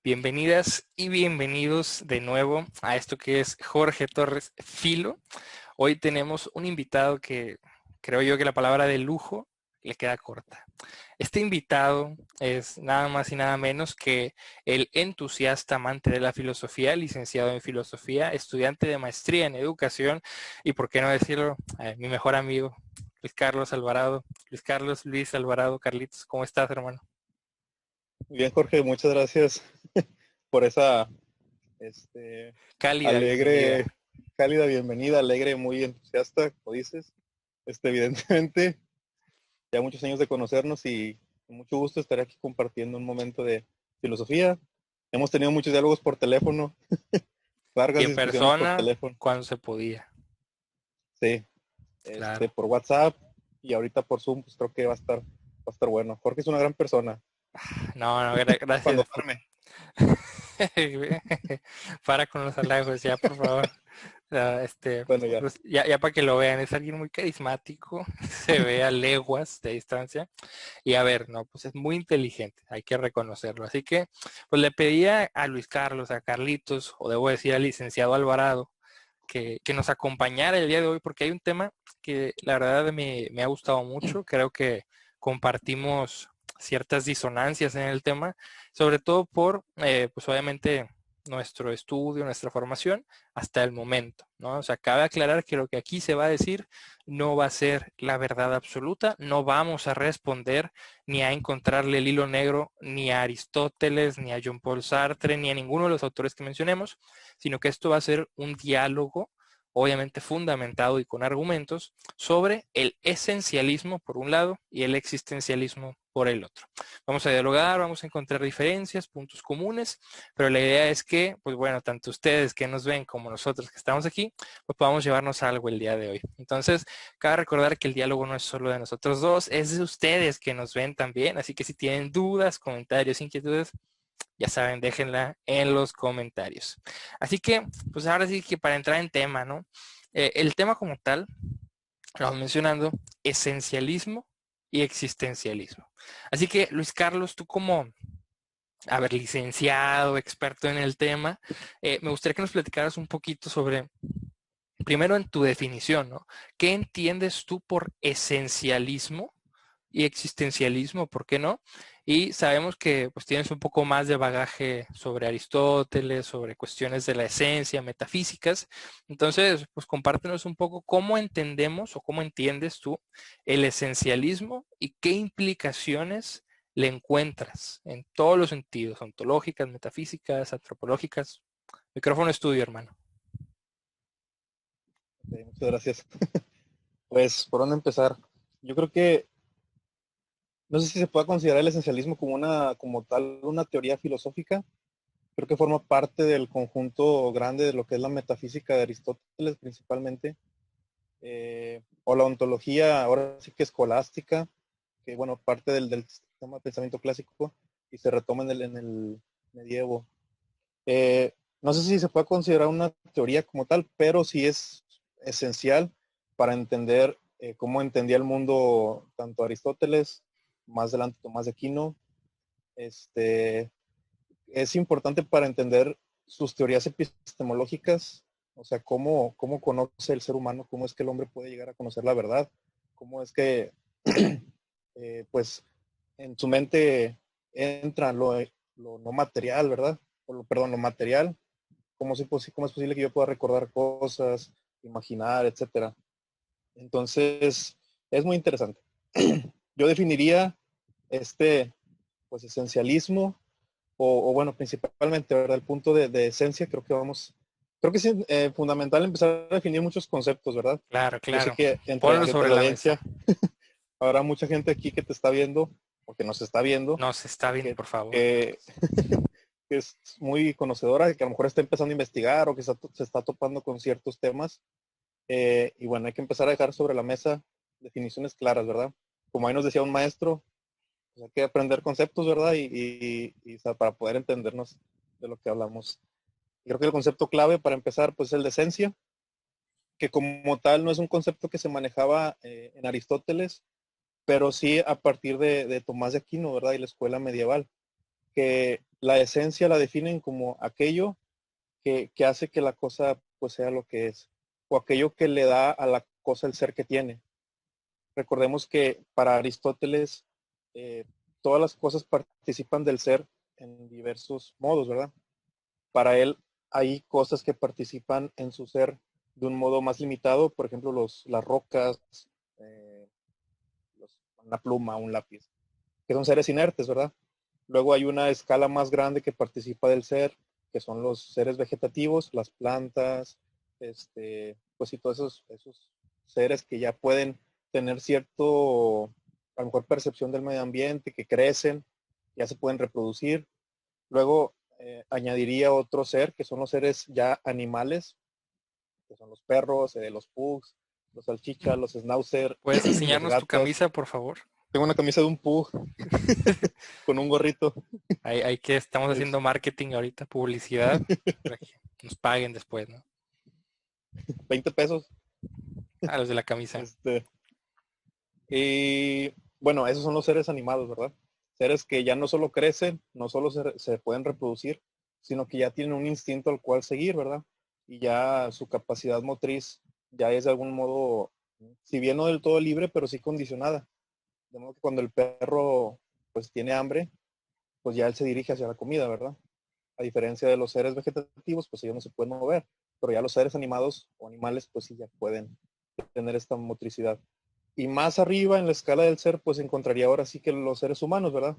Bienvenidas y bienvenidos de nuevo a esto que es Jorge Torres Filo. Hoy tenemos un invitado que creo yo que la palabra de lujo le queda corta. Este invitado es nada más y nada menos que el entusiasta amante de la filosofía, licenciado en filosofía, estudiante de maestría en educación y, por qué no decirlo, mi mejor amigo, Luis Carlos Alvarado. Luis Alvarado, Carlitos, ¿cómo estás, hermano? Muy bien, Jorge, muchas gracias por esa este, Cálida bienvenida. alegre, cálida bienvenida, alegre, muy entusiasta, como dices. Evidentemente, ya muchos años de conocernos y con mucho gusto estar aquí compartiendo un momento de filosofía. Hemos tenido muchos diálogos por teléfono, Y largas en discusiones por persona, teléfono, cuando se podía. sí, Claro. por WhatsApp y ahorita por Zoom, pues creo que va a estar bueno. Jorge es una gran persona No, no, cuando gracias. duerme. Para con los halagos, ya, por favor. Bueno, ya. Pues, ya para que lo vean, es alguien muy carismático, se ve a leguas de distancia. Y a ver, no, pues es muy inteligente, hay que reconocerlo. Así que, pues le pedía a Luis Carlos, a Carlitos, o debo decir al licenciado Alvarado, que nos acompañara el día de hoy, porque hay un tema que la verdad me ha gustado mucho. Creo que compartimos ciertas disonancias en el tema, sobre todo por, pues obviamente, nuestro estudio, nuestra formación hasta el momento, ¿no? O sea, cabe aclarar que lo que aquí se va a decir no va a ser la verdad absoluta, no vamos a responder ni a encontrarle el hilo negro ni a Aristóteles, ni a Jean-Paul Sartre, ni a ninguno de los autores que mencionemos, sino que esto va a ser un diálogo, obviamente fundamentado y con argumentos, sobre el esencialismo por un lado y el existencialismo por el otro. Vamos a dialogar, vamos a encontrar diferencias, puntos comunes, pero la idea es que, pues bueno, tanto ustedes que nos ven como nosotros que estamos aquí, pues podamos llevarnos algo el día de hoy. Entonces, cabe recordar que el diálogo no es solo de nosotros dos, es de ustedes que nos ven también, así que si tienen dudas, comentarios, inquietudes, ya saben, déjenla en los comentarios. Así que, pues ahora sí que para entrar en tema, ¿no? El tema como tal, lo vamos mencionando, esencialismo y existencialismo. Así que, Luis Carlos, tú como, a ver, licenciado, experto en el tema, me gustaría que nos platicaras un poquito sobre, primero en tu definición, ¿no? ¿Qué entiendes tú por esencialismo y existencialismo, ¿por qué no? Y sabemos que pues tienes un poco más de bagaje sobre Aristóteles, sobre cuestiones de la esencia, metafísicas. Entonces, pues compártenos un poco cómo entendemos o cómo entiendes tú el esencialismo y qué implicaciones le encuentras en todos los sentidos, ontológicas, metafísicas, antropológicas. Micrófono estudio, hermano. Ok, muchas gracias. Pues, ¿por dónde empezar? Yo creo que no sé si se puede considerar el esencialismo como tal, una teoría filosófica. Creo que forma parte del conjunto grande de lo que es la metafísica de Aristóteles principalmente, o la ontología, ahora sí que escolástica, que bueno, parte del sistema de pensamiento clásico y se retoma en el medievo. No sé si se puede considerar una teoría como tal, pero sí es esencial para entender cómo entendía el mundo tanto Aristóteles, más adelante Tomás de Aquino. Este, es importante para entender sus teorías epistemológicas, o sea, cómo conoce el ser humano, cómo es que el hombre puede llegar a conocer la verdad, cómo es que, pues, en su mente entra lo no material, ¿verdad? Perdón, lo material, cómo es posible que yo pueda recordar cosas, imaginar, etcétera. Entonces, es muy interesante. Yo definiría este, pues, esencialismo, o bueno, principalmente, ¿verdad? El punto de esencia, creo que es fundamental empezar a definir muchos conceptos, ¿verdad? Claro, Yo sé claro. que Ponlo entre sobre la la mesa. audiencia habrá mucha gente aquí que te está viendo, o que nos está viendo, Nos está viendo, que, por favor. que, que es muy conocedora, que a lo mejor está empezando a investigar o que se está topando con ciertos temas. Y bueno, hay que empezar a dejar sobre la mesa definiciones claras, ¿verdad? Como ahí nos decía un maestro, pues hay que aprender conceptos, ¿verdad? O sea, para poder entendernos de lo que hablamos. Y creo que el concepto clave para empezar, pues es el de esencia, que como tal no es un concepto que se manejaba en Aristóteles, pero sí a partir de Tomás de Aquino, ¿verdad? Y la escuela medieval, que la esencia la definen como aquello que hace que la cosa pues sea lo que es, o aquello que le da a la cosa el ser que tiene. Recordemos que para Aristóteles eh, todas las cosas participan del ser en diversos modos, ¿verdad? Para él hay cosas que participan en su ser de un modo más limitado, por ejemplo, las rocas, eh, una pluma, un lápiz, que son seres inertes, ¿verdad? Luego hay una escala más grande que participa del ser, que son los seres vegetativos, las plantas, pues y todos esos seres que ya pueden tener cierto, a lo mejor percepción del medio ambiente, que crecen, ya se pueden reproducir. Luego añadiría otro ser, que son los seres ya animales, que son los perros, los pugs, los salchichas, los schnauzer, ¿Puedes los enseñarnos tu gatos. camisa, por favor? Tengo una camisa de un pug con un gorrito. Hay que estamos Es haciendo marketing ahorita, publicidad, para que nos paguen después, ¿no? 20 pesos. A los de la camisa. Este, y bueno, esos son los seres animados, ¿verdad? Seres que ya no solo crecen, no solo se pueden reproducir, sino que ya tienen un instinto al cual seguir, ¿verdad? Y ya su capacidad motriz ya es de algún modo, si bien no del todo libre, pero sí condicionada. De modo que cuando el perro pues tiene hambre, pues ya él se dirige hacia la comida, ¿verdad? A diferencia de los seres vegetativos, pues ellos no se pueden mover, pero ya los seres animados o animales, pues sí ya pueden tener esta motricidad. Y más arriba en la escala del ser, pues encontraría ahora sí que los seres humanos, ¿verdad?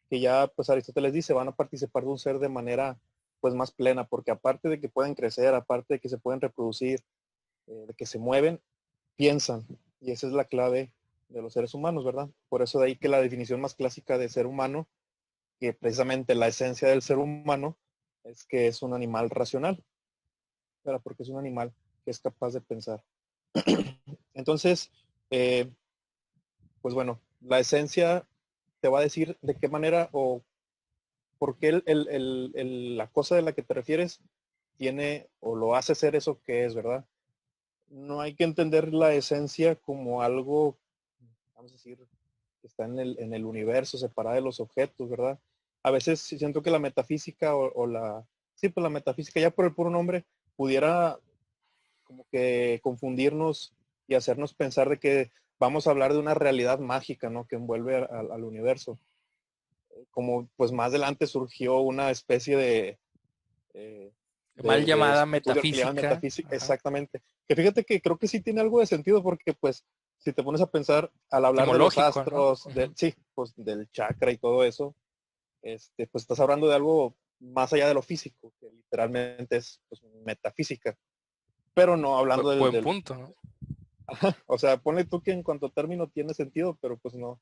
Que ya, pues Aristóteles dice, van a participar de un ser de manera, pues más plena, porque aparte de que pueden crecer, aparte de que se pueden reproducir, de que se mueven, piensan. Y esa es la clave de los seres humanos, ¿verdad? Por eso de ahí que la definición más clásica de ser humano, que precisamente la esencia del ser humano, es que es un animal racional, ¿verdad? Porque es un animal que es capaz de pensar. Entonces, eh, pues bueno, la esencia te va a decir de qué manera o por qué la cosa de la que te refieres tiene o lo hace ser eso que es, ¿verdad? No hay que entender la esencia como algo, vamos a decir, que está en el universo, separada de los objetos, ¿verdad? A veces siento que la metafísica sí, pues la metafísica ya por el puro nombre pudiera como que confundirnos y hacernos pensar de que vamos a hablar de una realidad mágica, ¿no? Que envuelve al universo. Como pues más adelante surgió una especie eh, Mal de llamada estudio que le llaman metafísica. metafísica, Ajá. exactamente. Que fíjate que creo que sí tiene algo de sentido porque pues si te pones a pensar al hablar de los Etimológico, ¿no? astros, Ujú. sí, pues del chakra y todo eso, pues estás hablando de algo más allá de lo físico, que literalmente es pues, metafísica, pero no hablando Buen punto, ¿no? o sea, ponle tú que en cuanto a término tiene sentido, pero pues no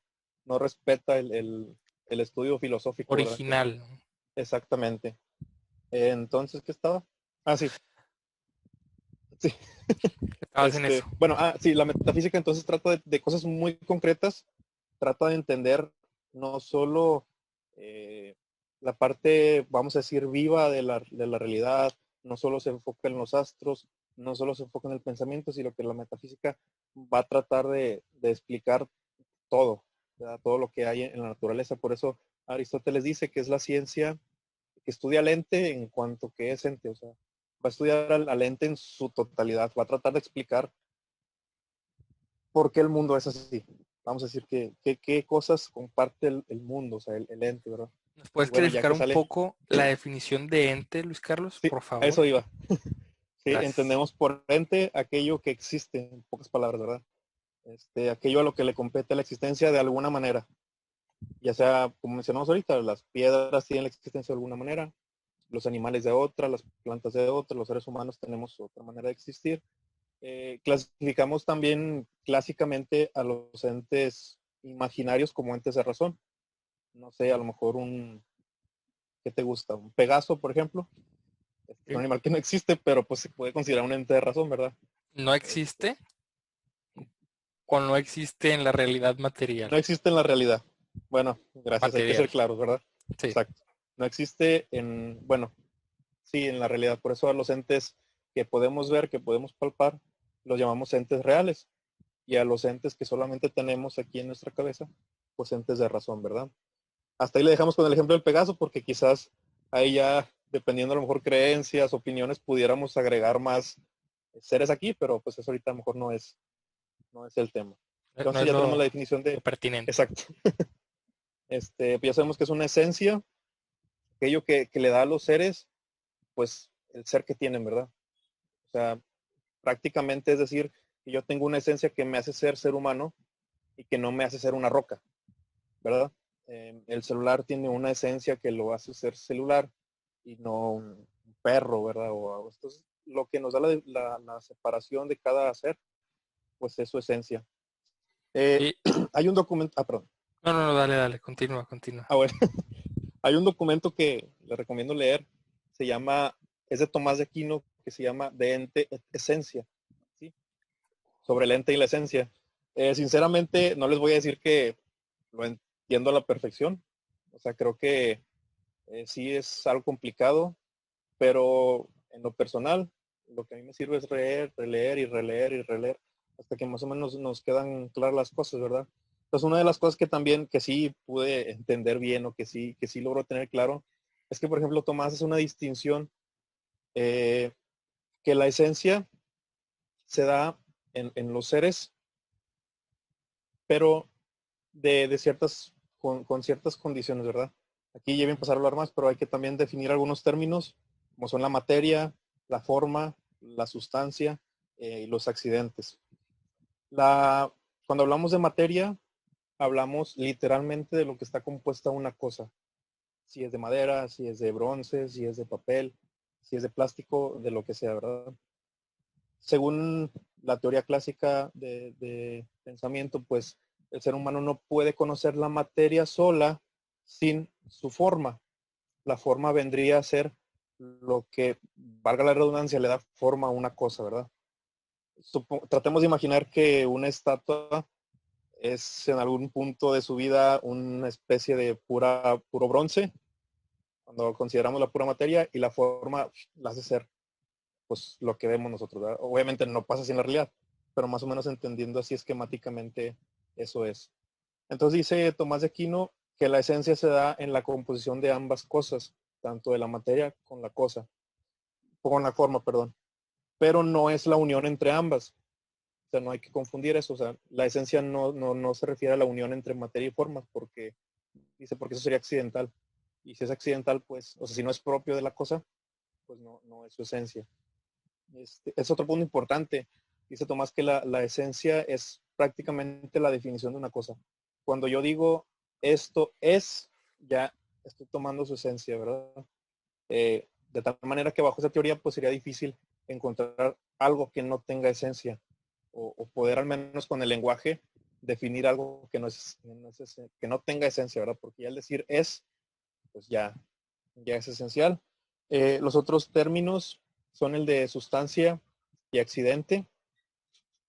respeta el estudio filosófico, ¿verdad? Original, ¿no? Exactamente. Entonces, ¿qué estaba? Ah, sí, sí. Estabas en eso. Bueno, sí, la metafísica entonces trata de cosas muy concretas, trata de entender no solo eh, la parte, vamos a decir, viva de la realidad, no solo se enfoca en los astros, no solo se enfoca en el pensamiento, sino que la metafísica va a tratar de explicar todo, ¿verdad? Todo lo que hay en la naturaleza. Por eso Aristóteles dice que es la ciencia que estudia al ente en cuanto que es ente, o sea, va a estudiar al ente en su totalidad, va a tratar de explicar por qué el mundo es así. Vamos a decir qué cosas comparte el mundo, o sea, el ente, ¿verdad? ¿Nos Y puedes bueno, ya clarificar que un sale, poco la definición de ente, Luis Carlos, sí, por a favor? eso iba. Sí, Gracias. entendemos por ente aquello que existe, en pocas palabras, ¿verdad? Aquello a lo que le compete la existencia de alguna manera, ya sea, como mencionamos ahorita, las piedras tienen la existencia de alguna manera, los animales de otra, las plantas de otra, los seres humanos tenemos otra manera de existir. Clasificamos también clásicamente a los entes imaginarios como entes de razón. No sé, a lo mejor ¿qué te gusta? Un Pegaso, por ejemplo. Es un ¿Sí? animal que no existe, pero pues se puede considerar un ente de razón, ¿verdad? ¿No Este, existe o no existe en la realidad no material? existe en la realidad. Bueno, gracias, hay que Material, ser claros, ¿verdad? sí. Exacto. No existe bueno, sí, en la realidad. Por eso a los entes que podemos ver, que podemos palpar, los llamamos entes reales. Y a los entes que solamente tenemos aquí en nuestra cabeza, pues entes de razón, ¿verdad? Hasta ahí le dejamos con el ejemplo del Pegaso porque quizás ahí ya, dependiendo a lo mejor creencias, opiniones, pudiéramos agregar más seres aquí, pero pues eso ahorita a lo mejor no es el tema. No Entonces es ya tenemos la lo definición de, pertinente. exacto. Pues ya sabemos que es una esencia, aquello que le da a los seres, pues el ser que tienen, ¿verdad? O sea, prácticamente es decir, que yo tengo una esencia que me hace ser humano y que no me hace ser una roca, ¿verdad? El celular tiene una esencia que lo hace ser celular y no un perro, ¿verdad? Entonces, lo que nos da la separación de cada ser, pues es su esencia. Y, Hay un documento, perdón. no, dale, continúa, continúa. Bueno, hay un documento que le recomiendo leer, es de Tomás de Aquino, que se llama De Ente et Esencia, ¿sí? Sobre el ente y la esencia. Sinceramente, no les voy a decir que lo entiendo a la perfección. O sea, creo que sí es algo complicado, pero en lo personal, lo que a mí me sirve es leer, releer y releer y releer, hasta que más o menos nos quedan claras las cosas, ¿verdad? Entonces, una de las cosas que también, que sí pude entender bien o que sí logro tener claro, es que, por ejemplo, Tomás hace una distinción eh, que la esencia se da en los seres, pero de ciertas, con ciertas condiciones, ¿verdad? Aquí ya bien pasar a hablar más, pero hay que también definir algunos términos, como son la materia, la forma, la sustancia y los accidentes. Cuando hablamos de materia, hablamos literalmente de lo que está compuesta una cosa. Si es de madera, si es de bronce, si es de papel, si es de plástico, de lo que sea, ¿verdad? Según la teoría clásica de pensamiento, pues el ser humano no puede conocer la materia sola sin su forma. La forma vendría a ser lo que, valga la redundancia, le da forma a una cosa, ¿verdad? Tratemos de imaginar que una estatua es en algún punto de su vida una especie de puro bronce, cuando consideramos la pura materia, y la forma la hace ser pues lo que vemos nosotros, ¿verdad? Obviamente no pasa así en la realidad, pero más o menos entendiendo así esquemáticamente eso es. Entonces dice Tomás de Aquino que la esencia se da en la composición de ambas cosas, tanto de la materia con la cosa, con la forma, perdón, pero no es la unión entre ambas. O sea, no hay que confundir eso. O sea, la esencia no se refiere a la unión entre materia y forma, porque porque eso sería accidental. Y si es accidental, pues, o sea, si no es propio de la cosa, pues no es su esencia. Es otro punto importante. Dice Tomás que la esencia es prácticamente la definición de una cosa. Cuando yo digo esto es, ya estoy tomando su esencia, ¿verdad? De tal manera que bajo esa teoría pues sería difícil encontrar algo que no tenga esencia o poder al menos con el lenguaje definir algo que no tenga esencia, ¿verdad? Porque ya el decir es, pues ya es esencial. Los otros términos son el de sustancia y accidente,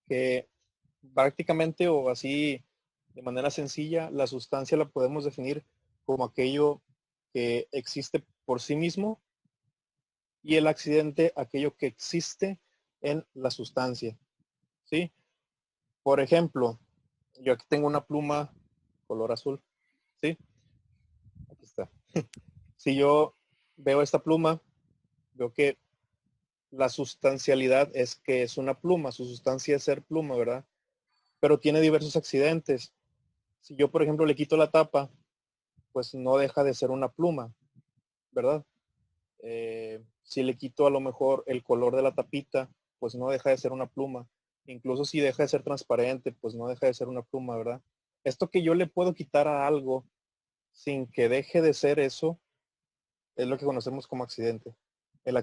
que prácticamente o así de manera sencilla, la sustancia la podemos definir como aquello que existe por sí mismo y el accidente aquello que existe en la sustancia, ¿sí? Por ejemplo, yo aquí tengo una pluma color azul, ¿sí? Aquí está. Si yo veo esta pluma, veo que la sustancialidad es que es una pluma, su sustancia es ser pluma, ¿verdad? Pero tiene diversos accidentes. Si yo, por ejemplo, le quito la tapa, pues no deja de ser una pluma, ¿verdad? Si le quito a lo mejor el color de la tapita, pues no deja de ser una pluma. Incluso si deja de ser transparente, pues no deja de ser una pluma, ¿verdad? Esto que yo le puedo quitar a algo sin que deje de ser eso, es lo que conocemos como accidente. El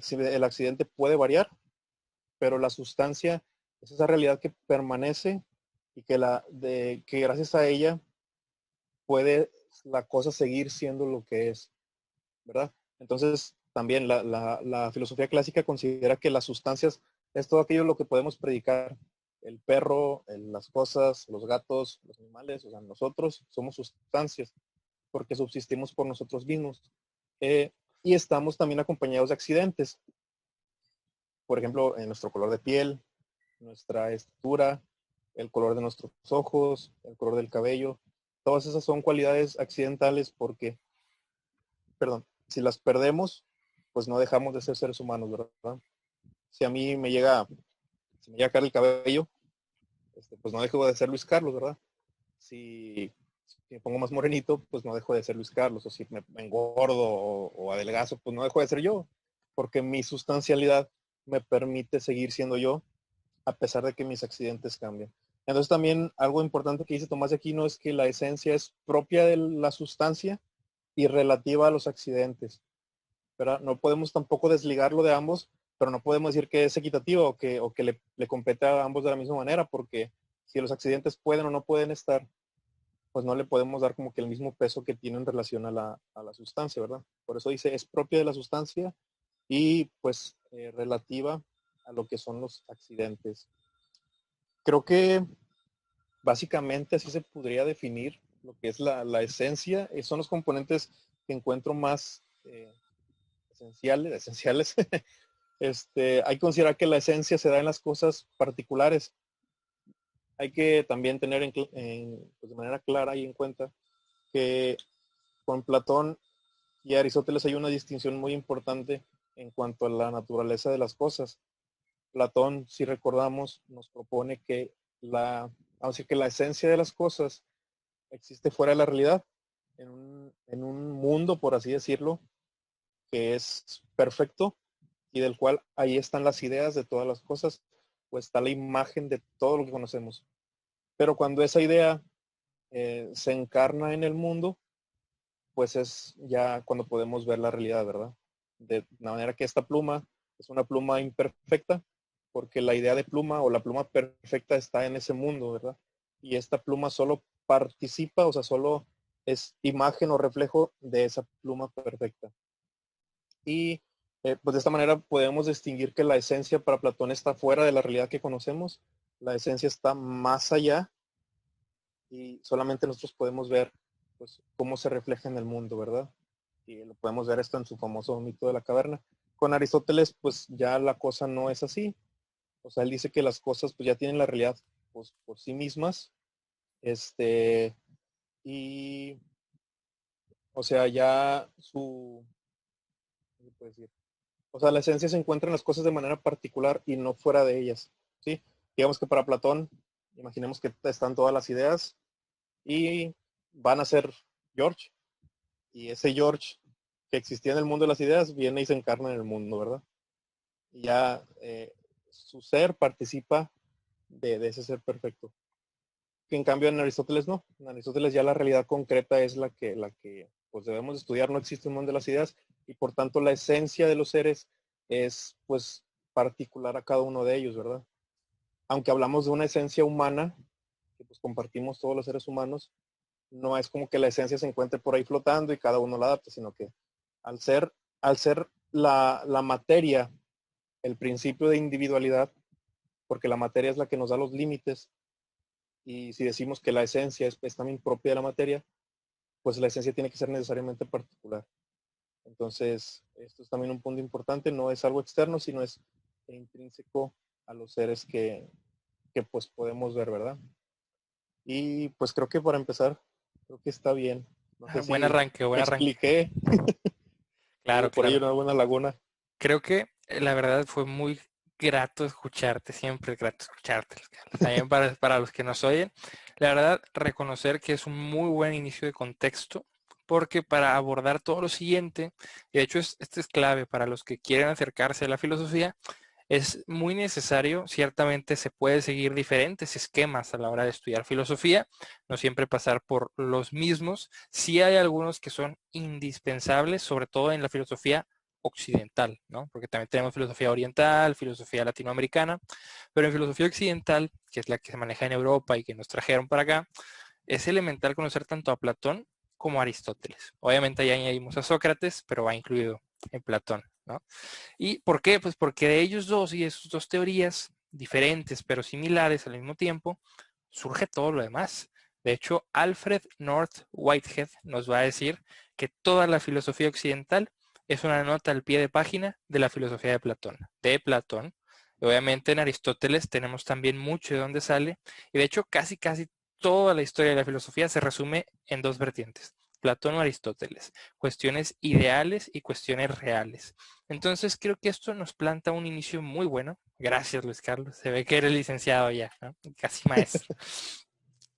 accidente puede variar, pero la sustancia es esa realidad que permanece y que gracias a ella puede la cosa seguir siendo lo que es, ¿verdad? Entonces, también la filosofía clásica considera que las sustancias es todo aquello lo que podemos predicar. El perro, las cosas, los gatos, los animales, o sea, nosotros somos sustancias porque subsistimos por nosotros mismos. Y estamos también acompañados de accidentes. Por ejemplo, en nuestro color de piel, nuestra estatura, el color de nuestros ojos, el color del cabello. Todas esas son cualidades accidentales porque, perdón, si las perdemos, pues no dejamos de ser seres humanos, ¿verdad? Si a mí se me llega a caer el cabello, pues no dejo de ser Luis Carlos, ¿verdad? Si me pongo más morenito, pues no dejo de ser Luis Carlos, o si me engordo o adelgazo, pues no dejo de ser yo, porque mi sustancialidad me permite seguir siendo yo, a pesar de que mis accidentes cambian. Entonces también algo importante que dice Tomás de Aquino es que la esencia es propia de la sustancia y relativa a los accidentes, ¿verdad? No podemos tampoco desligarlo de ambos, pero no podemos decir que es equitativo o que le compete a ambos de la misma manera, porque si los accidentes pueden o no pueden estar, pues no le podemos dar como que el mismo peso que tiene en relación a la sustancia, ¿verdad? Por eso dice, es propia de la sustancia y pues relativa a lo que son los accidentes. Creo que básicamente así se podría definir lo que es la esencia. Son los componentes que encuentro más esenciales. Hay que considerar que la esencia se da en las cosas particulares. Hay que también tener pues de manera clara y en cuenta que con Platón y Aristóteles hay una distinción muy importante en cuanto a la naturaleza de las cosas. Platón, si recordamos, nos propone que la esencia de las cosas existe fuera de la realidad, en un mundo, por así decirlo, que es perfecto y del cual ahí están las ideas de todas las cosas, pues está la imagen de todo lo que conocemos. Pero cuando esa idea se encarna en el mundo, pues es ya cuando podemos ver la realidad, ¿verdad? De la manera que esta pluma es una pluma imperfecta, porque la idea de pluma o la pluma perfecta está en ese mundo, ¿verdad? Y esta pluma solo participa, o sea, solo es imagen o reflejo de esa pluma perfecta. Y pues de esta manera podemos distinguir que la esencia para Platón está fuera de la realidad que conocemos, la esencia está más allá y solamente nosotros podemos ver pues cómo se refleja en el mundo, ¿verdad? Y lo podemos ver esto en su famoso mito de la caverna. Con Aristóteles pues ya la cosa no es así, o sea, él dice que las cosas pues ya tienen la realidad pues, por sí mismas, y o sea, ya ¿qué se puede decir? O sea, la esencia se encuentra en las cosas de manera particular y no fuera de ellas, ¿sí? Digamos que para Platón, imaginemos que están todas las ideas y van a ser George, y ese George que existía en el mundo de las ideas viene y se encarna en el mundo, ¿verdad? Y ya su ser participa de ese ser perfecto. Que en cambio en Aristóteles no. En Aristóteles ya la realidad concreta es la que pues debemos estudiar. No existe un mundo de las ideas y por tanto la esencia de los seres es pues particular a cada uno de ellos, ¿verdad? Aunque hablamos de una esencia humana, que pues compartimos todos los seres humanos, no es como que la esencia se encuentre por ahí flotando y cada uno la adapte, sino que al ser la materia el principio de individualidad, porque la materia es la que nos da los límites, y si decimos que la esencia es también propia de la materia, pues la esencia tiene que ser necesariamente particular. Entonces, esto es también un punto importante, no es algo externo, sino es intrínseco a los seres que pues podemos ver, ¿verdad? Y pues creo que para empezar, creo que está bien. No sé Buen si arranque, me buen arranque. expliqué, Claro, por ahí claro. una buena laguna. Creo que la verdad fue muy grato escucharte, siempre es grato escucharte, Carlos. También para los que nos oyen, la verdad, reconocer que es un muy buen inicio de contexto, porque para abordar todo lo siguiente, y de hecho esto es clave para los que quieren acercarse a la filosofía, es muy necesario, ciertamente se puede seguir diferentes esquemas a la hora de estudiar filosofía, no siempre pasar por los mismos, sí hay algunos que son indispensables, sobre todo en la filosofía occidental, ¿no? Porque también tenemos filosofía oriental, filosofía latinoamericana, pero en filosofía occidental, que es la que se maneja en Europa y que nos trajeron para acá, es elemental conocer tanto a Platón como a Aristóteles. Obviamente ya añadimos a Sócrates, pero va incluido en Platón, ¿no? ¿Y por qué? Pues porque de ellos dos y de sus dos teorías, diferentes pero similares al mismo tiempo, surge todo lo demás. De hecho, Alfred North Whitehead nos va a decir que toda la filosofía occidental es una nota al pie de página de la filosofía de Platón. De Platón. Y obviamente en Aristóteles tenemos también mucho de dónde sale. Y de hecho, casi toda la historia de la filosofía se resume en dos vertientes. Platón o Aristóteles, cuestiones ideales y cuestiones reales. Entonces creo que esto nos planta un inicio muy bueno. Gracias, Luis Carlos. Se ve que eres licenciado ya, ¿no? Casi maestro.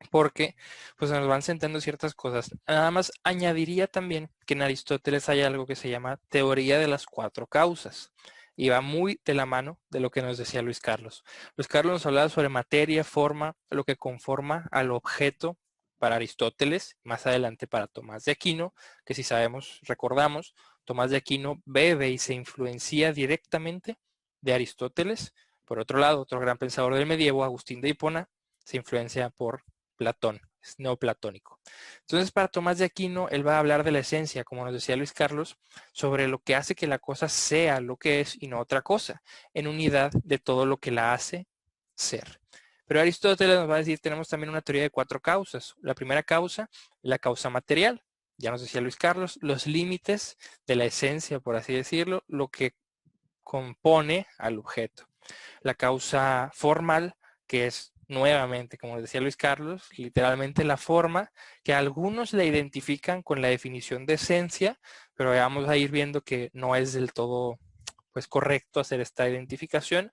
Porque pues nos van sentando ciertas cosas. Nada más añadiría también que en Aristóteles hay algo que se llama teoría de las cuatro causas. Y va muy de la mano de lo que nos decía Luis Carlos. Luis Carlos nos hablaba sobre materia, forma, lo que conforma al objeto para Aristóteles, más adelante para Tomás de Aquino, que si sabemos, recordamos, Tomás de Aquino bebe y se influencia directamente de Aristóteles. Por otro lado, otro gran pensador del medievo, Agustín de Hipona, se influencia por Platón, es neoplatónico. Entonces, para Tomás de Aquino, él va a hablar de la esencia, como nos decía Luis Carlos, sobre lo que hace que la cosa sea lo que es y no otra cosa, en unidad de todo lo que la hace ser. Pero Aristóteles nos va a decir, tenemos también una teoría de cuatro causas. La primera causa, la causa material. Ya nos decía Luis Carlos, los límites de la esencia, por así decirlo, lo que compone al objeto. La causa formal, que es nuevamente, como decía Luis Carlos, literalmente la forma que algunos le identifican con la definición de esencia, pero vamos a ir viendo que no es del todo pues correcto hacer esta identificación,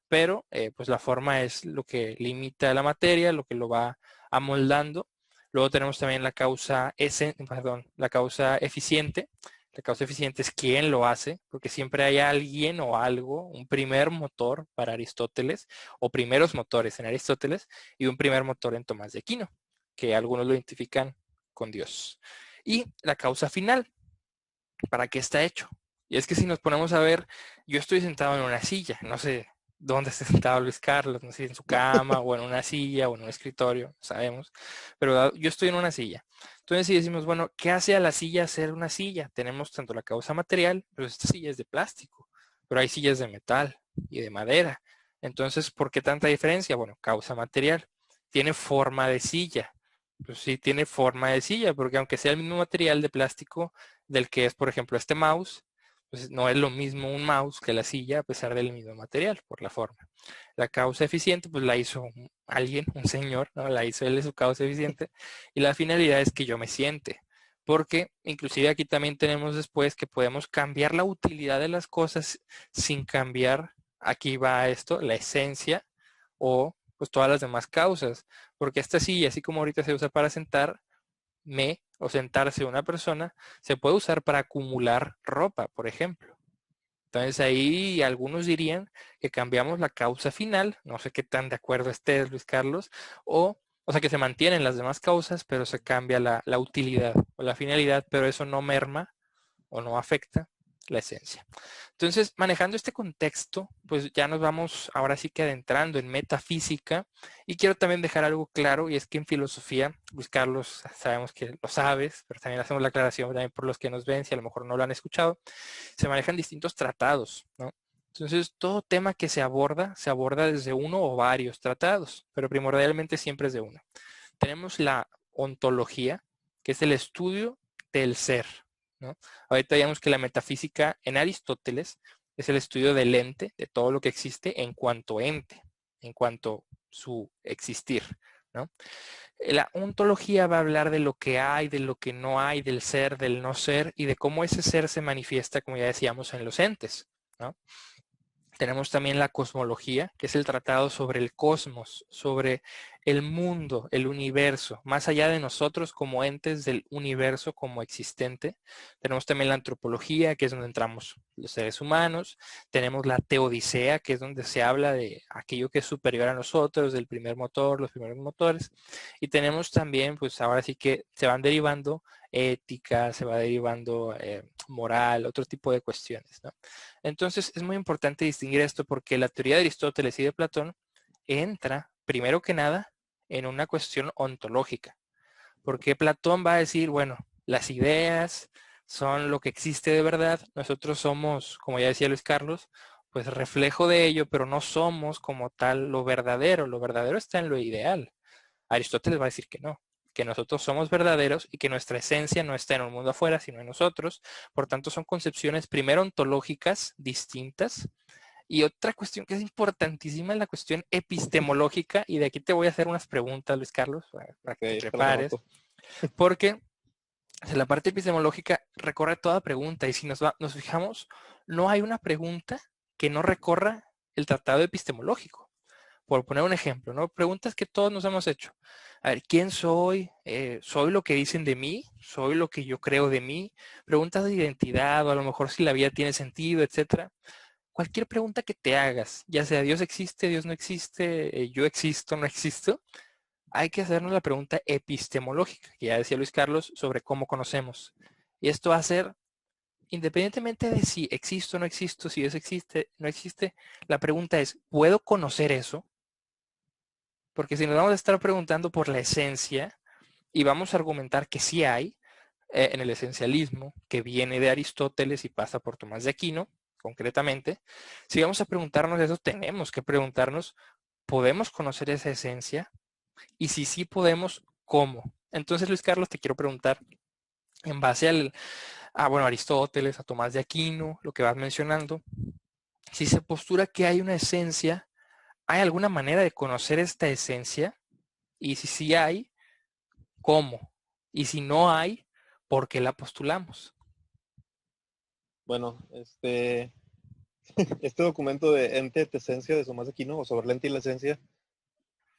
pero pues la forma es lo que limita la materia, lo que lo va amoldando. Luego tenemos también la causa eficiente. La causa eficiente es quién lo hace, porque siempre hay alguien o algo, un primer motor para Aristóteles, o primeros motores en Aristóteles, y un primer motor en Tomás de Aquino, que algunos lo identifican con Dios. Y la causa final, ¿para qué está hecho? Y es que si nos ponemos a ver, yo estoy sentado en una silla, no sé dónde está sentado Luis Carlos, no sé si en su cama o en una silla o en un escritorio, no sabemos, pero yo estoy en una silla. Entonces si decimos, bueno, ¿qué hace a la silla ser una silla? Tenemos tanto la causa material, pero esta silla es de plástico, pero hay sillas de metal y de madera. Entonces, ¿por qué tanta diferencia? Bueno, causa material. Tiene forma de silla. Pues sí, tiene forma de silla, porque aunque sea el mismo material de plástico, del que es, por ejemplo, este mouse, pues no es lo mismo un mouse que la silla a pesar del mismo material, por la forma. La causa eficiente, pues la hizo alguien, un señor, ¿no? La hizo él de su causa eficiente, y la finalidad es que yo me siente. Porque inclusive aquí también tenemos después que podemos cambiar la utilidad de las cosas sin cambiar, aquí va esto, la esencia o pues todas las demás causas. Porque esta silla, así como ahorita se usa para sentar, o sentarse una persona, se puede usar para acumular ropa, por ejemplo. Entonces ahí algunos dirían que cambiamos la causa final, no sé qué tan de acuerdo estés, Luis Carlos, o sea que se mantienen las demás causas, pero se cambia la utilidad o la finalidad, pero eso no merma o no afecta la esencia. Entonces, manejando este contexto, pues ya nos vamos ahora sí que adentrando en metafísica y quiero también dejar algo claro y es que en filosofía, Luis Carlos, sabemos que lo sabes, pero también hacemos la aclaración también por los que nos ven, si a lo mejor no lo han escuchado, se manejan distintos tratados, ¿no? Entonces, todo tema que se aborda desde uno o varios tratados, pero primordialmente siempre es de uno. Tenemos la ontología, que es el estudio del ser, ¿no? Ahorita digamos que la metafísica en Aristóteles es el estudio del ente, de todo lo que existe en cuanto ente, en cuanto su existir, ¿no? La ontología va a hablar de lo que hay, de lo que no hay, del ser, del no ser y de cómo ese ser se manifiesta, como ya decíamos, en los entes, ¿no? Tenemos también la cosmología, que es el tratado sobre el cosmos, sobre el mundo, el universo, más allá de nosotros como entes del universo como existente. Tenemos también la antropología, que es donde entramos los seres humanos. Tenemos la teodicea, que es donde se habla de aquello que es superior a nosotros, del primer motor, los primeros motores. Y tenemos también, pues ahora sí que se van derivando ética, se va derivando moral, otro tipo de cuestiones, ¿no? Entonces es muy importante distinguir esto porque la teoría de Aristóteles y de Platón entra, primero que nada, en una cuestión ontológica. Porque Platón va a decir, bueno, las ideas son lo que existe de verdad, nosotros somos, como ya decía Luis Carlos, pues reflejo de ello, pero no somos como tal lo verdadero está en lo ideal. Aristóteles va a decir que nosotros somos verdaderos y que nuestra esencia no está en un mundo afuera, sino en nosotros. Por tanto, son concepciones primero ontológicas distintas. Y otra cuestión que es importantísima es la cuestión epistemológica, y de aquí te voy a hacer unas preguntas, Luis Carlos, para que te Ok, te las prepares, anoto. porque O sea, la parte epistemológica recorre toda pregunta y si nos fijamos, no hay una pregunta que no recorra el tratado epistemológico. Por poner un ejemplo, ¿no? Preguntas que todos nos hemos hecho. A ver, ¿quién soy? ¿Soy lo que dicen de mí? ¿Soy lo que yo creo de mí? Preguntas de identidad o a lo mejor si la vida tiene sentido, etcétera. Cualquier pregunta que te hagas, ya sea Dios existe, Dios no existe, yo existo, no existo, hay que hacernos la pregunta epistemológica, que ya decía Luis Carlos, sobre cómo conocemos. Y esto va a ser, independientemente de si existo o no existo, si Dios existe o no existe, la pregunta es, ¿puedo conocer eso? Porque si nos vamos a estar preguntando por la esencia y vamos a argumentar que sí hay, en el esencialismo, que viene de Aristóteles y pasa por Tomás de Aquino, concretamente, si vamos a preguntarnos eso, tenemos que preguntarnos, ¿podemos conocer esa esencia? Y si sí podemos, ¿cómo? Entonces, Luis Carlos, te quiero preguntar, en base bueno, Aristóteles, a Tomás de Aquino, lo que vas mencionando, si se postura que hay una esencia, ¿hay alguna manera de conocer esta esencia? Y si sí hay, ¿cómo? Y si no hay, ¿por qué la postulamos? Bueno, este documento de ente de esencia de Tomás de Aquino, o sobre la ente y la esencia,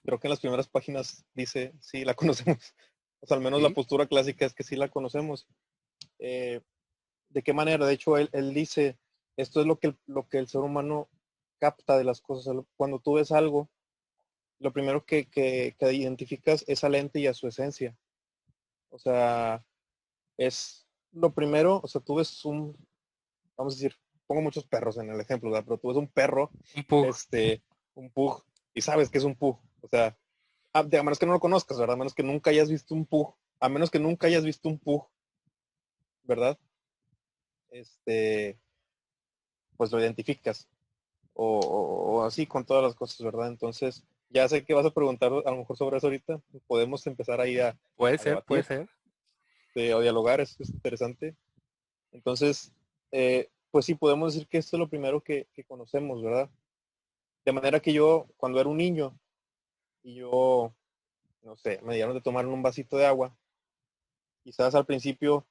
creo que en las primeras páginas dice, sí, la conocemos. O sea, al menos la ¿Sí? postura clásica es que sí la conocemos. Eh, ¿De qué manera? De hecho, él dice, esto es lo que el ser humano capta de las cosas. Cuando tú ves algo, lo primero que identificas es al ente y a su esencia. O sea, es lo primero, o sea, tú ves vamos a decir, pongo muchos perros en el ejemplo, ¿verdad? Pero tú ves un perro, Un pug. un pug, y sabes que es un pug. O sea, a menos que no lo conozcas, ¿verdad? A menos que nunca hayas visto un pug, a menos que nunca hayas visto un pug, ¿verdad? Este, pues lo identificas. O así con todas las cosas, ¿verdad? Entonces, ya sé que vas a preguntar a lo mejor sobre eso ahorita. Podemos empezar ahí Puede a ser, puede debatir ser. o dialogar, es interesante. Entonces, pues sí, podemos decir que esto es lo primero que conocemos, ¿verdad? De manera que yo, cuando era un niño, y yo, no sé, me dieron de tomar un vasito de agua, quizás al principio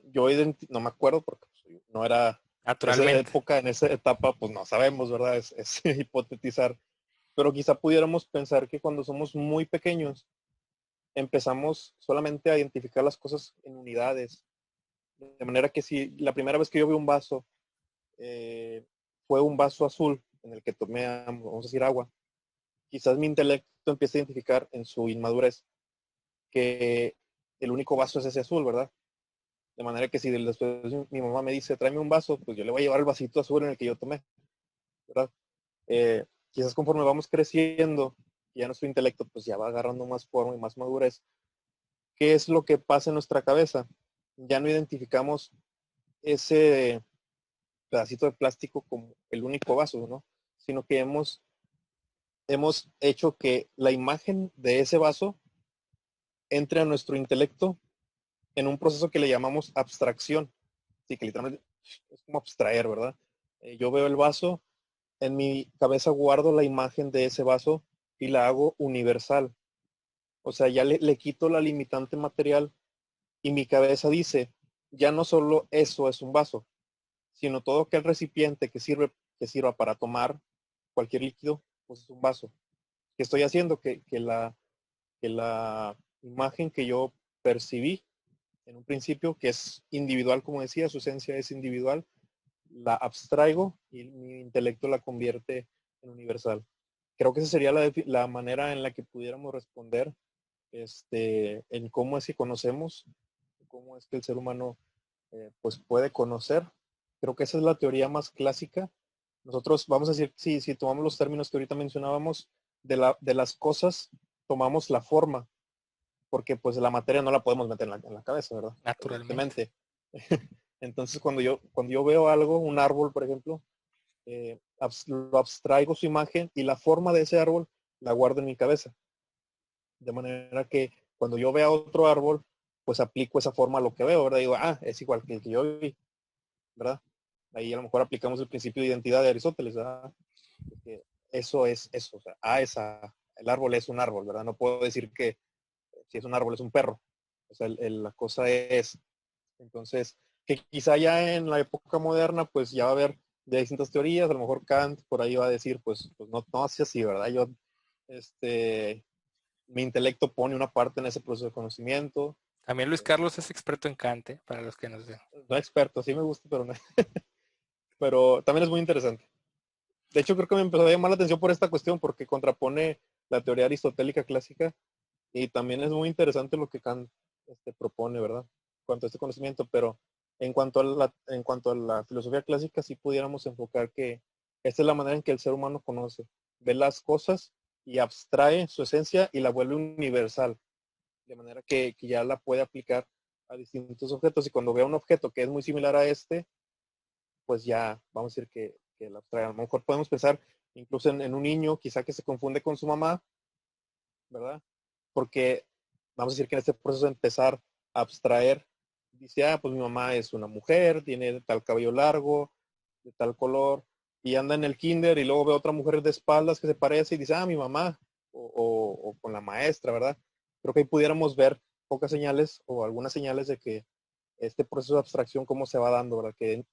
yo no me acuerdo porque pues, no era, en esa Naturalmente. época, en esa etapa, pues no sabemos, ¿verdad? Es hipotetizar. Pero quizá pudiéramos pensar que cuando somos muy pequeños, empezamos solamente a identificar las cosas en unidades. De manera que si la primera vez que yo vi un vaso eh, fue un vaso azul en el que tomé, vamos a decir, agua, quizás mi intelecto empiece a identificar en su inmadurez que el único vaso es ese azul, ¿verdad? De manera que si después mi mamá me dice, tráeme un vaso, pues yo le voy a llevar el vasito azul en el que yo tomé, ¿verdad? Quizás conforme vamos creciendo, ya nuestro intelecto pues ya va agarrando más forma y más madurez. ¿Qué es lo que pasa en nuestra cabeza? Ya no identificamos ese pedacito de plástico como el único vaso, ¿no? Sino que hemos hecho que la imagen de ese vaso entre a nuestro intelecto en un proceso que le llamamos abstracción. Sí, que literalmente es como abstraer, ¿verdad? Yo veo el vaso, en mi cabeza guardo la imagen de ese vaso y la hago universal. O sea, ya le quito la limitante material y mi cabeza dice, ya no solo eso es un vaso, sino todo aquel recipiente que sirva para tomar cualquier líquido, pues es un vaso. ¿Qué estoy haciendo? Que la imagen que yo percibí en un principio, que es individual, como decía, su esencia es individual, la abstraigo y mi intelecto la convierte en universal. Creo que esa sería la manera en la que pudiéramos responder en cómo es que conocemos, cómo es que el ser humano pues puede conocer. Creo que esa es la teoría más clásica. Nosotros vamos a decir, si tomamos los términos que ahorita mencionábamos, de las cosas, tomamos la forma, porque pues la materia no la podemos meter en la cabeza, ¿verdad? Naturalmente. Evidentemente. Entonces cuando yo veo algo, un árbol, por ejemplo, lo abstraigo su imagen y la forma de ese árbol la guardo en mi cabeza. De manera que cuando yo vea otro árbol, pues aplico esa forma a lo que veo, ¿verdad? Digo, es igual que el que yo vi, ¿verdad? Ahí a lo mejor aplicamos el principio de identidad de Aristóteles, ¿verdad? Porque eso es eso, o sea, el árbol es un árbol, ¿verdad? No puedo decir que si es un árbol es un perro. O sea, la cosa es. Entonces, que quizá ya en la época moderna, pues ya va a haber de distintas teorías, a lo mejor Kant por ahí va a decir, pues no, no así así, ¿verdad? Yo, mi intelecto pone una parte en ese proceso de conocimiento. También Luis Carlos es experto en Kant, para los que nos ven. No experto, sí me gusta, pero no. Pero también es muy interesante. De hecho, creo que me empezó a llamar la atención por esta cuestión, porque contrapone la teoría aristotélica clásica y también es muy interesante lo que Kant propone, ¿verdad? En cuanto a este conocimiento, pero en cuanto a la filosofía clásica, sí pudiéramos enfocar que esta es la manera en que el ser humano conoce, ve las cosas y abstrae su esencia y la vuelve universal, de manera que ya la puede aplicar a distintos objetos y cuando vea un objeto que es muy similar a este, pues ya vamos a decir que la abstrae. A lo mejor podemos pensar incluso en un niño quizá que se confunde con su mamá, ¿verdad? Porque vamos a decir que en este proceso de empezar a abstraer, dice, ah, pues mi mamá es una mujer, tiene tal cabello largo, de tal color, y anda en el kinder y luego ve otra mujer de espaldas que se parece y dice, ah, mi mamá, o con la maestra, ¿verdad? Creo que ahí pudiéramos ver pocas señales o algunas señales de que este proceso de abstracción, cómo se va dando, ¿verdad? Que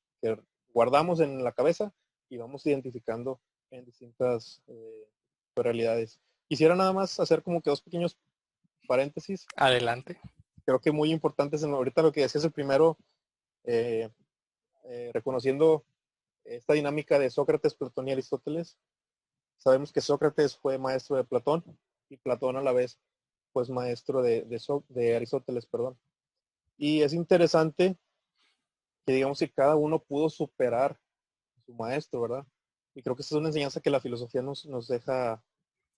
guardamos en la cabeza y vamos identificando en distintas realidades. Quisiera nada más hacer como que dos pequeños paréntesis, Adelante. creo que muy importantes. Ahorita lo que decías el primero, eh, reconociendo esta dinámica de Sócrates, Platón y Aristóteles. Sabemos que Sócrates fue maestro de Platón y Platón a la vez pues maestro de Aristóteles, perdón. Y es interesante que digamos que cada uno pudo superar a su maestro, ¿verdad? Y creo que esa es una enseñanza que la filosofía nos deja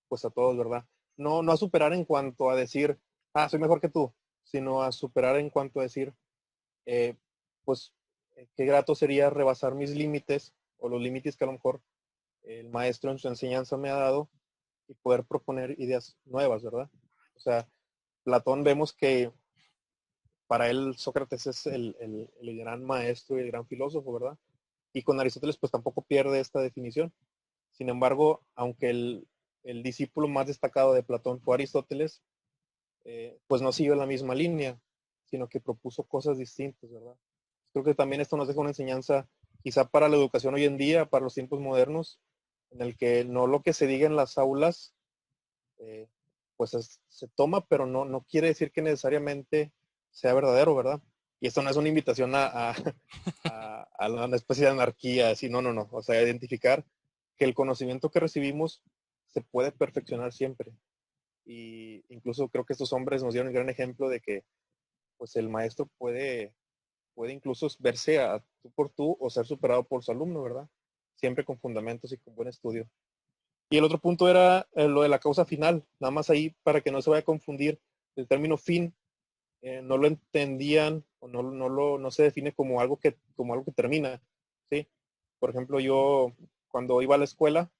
pues a todos, ¿verdad? No, no a superar en cuanto a decir, ah, soy mejor que tú, sino a superar en cuanto a decir, eh, pues, qué grato sería rebasar mis límites o los límites que a lo mejor el maestro en su enseñanza me ha dado y poder proponer ideas nuevas, ¿verdad? O sea, Platón vemos que para él Sócrates es el gran maestro y el gran filósofo, ¿verdad? Y con Aristóteles pues tampoco pierde esta definición. Sin embargo, aunque el discípulo más destacado de Platón fue Aristóteles, pues no siguió la misma línea, sino que propuso cosas distintas, ¿verdad? Creo que también esto nos deja una enseñanza quizá para la educación hoy en día, para los tiempos modernos, en el que no lo que se diga en las aulas, eh, pues se toma, pero no, no quiere decir que necesariamente sea verdadero, ¿verdad? Y esto no es una invitación a una especie de anarquía, así, no, no, no. O sea, identificar que el conocimiento que recibimos se puede perfeccionar siempre. Y incluso creo que estos hombres nos dieron un gran ejemplo de que pues el maestro puede incluso verse a tú por tú o ser superado por su alumno, ¿verdad? Siempre con fundamentos y con buen estudio. Y el otro punto era lo de la causa final, nada más ahí para que no se vaya a confundir. El término fin no lo entendían o no se define como algo que termina, ¿sí? Por ejemplo, yo cuando iba a la escuela,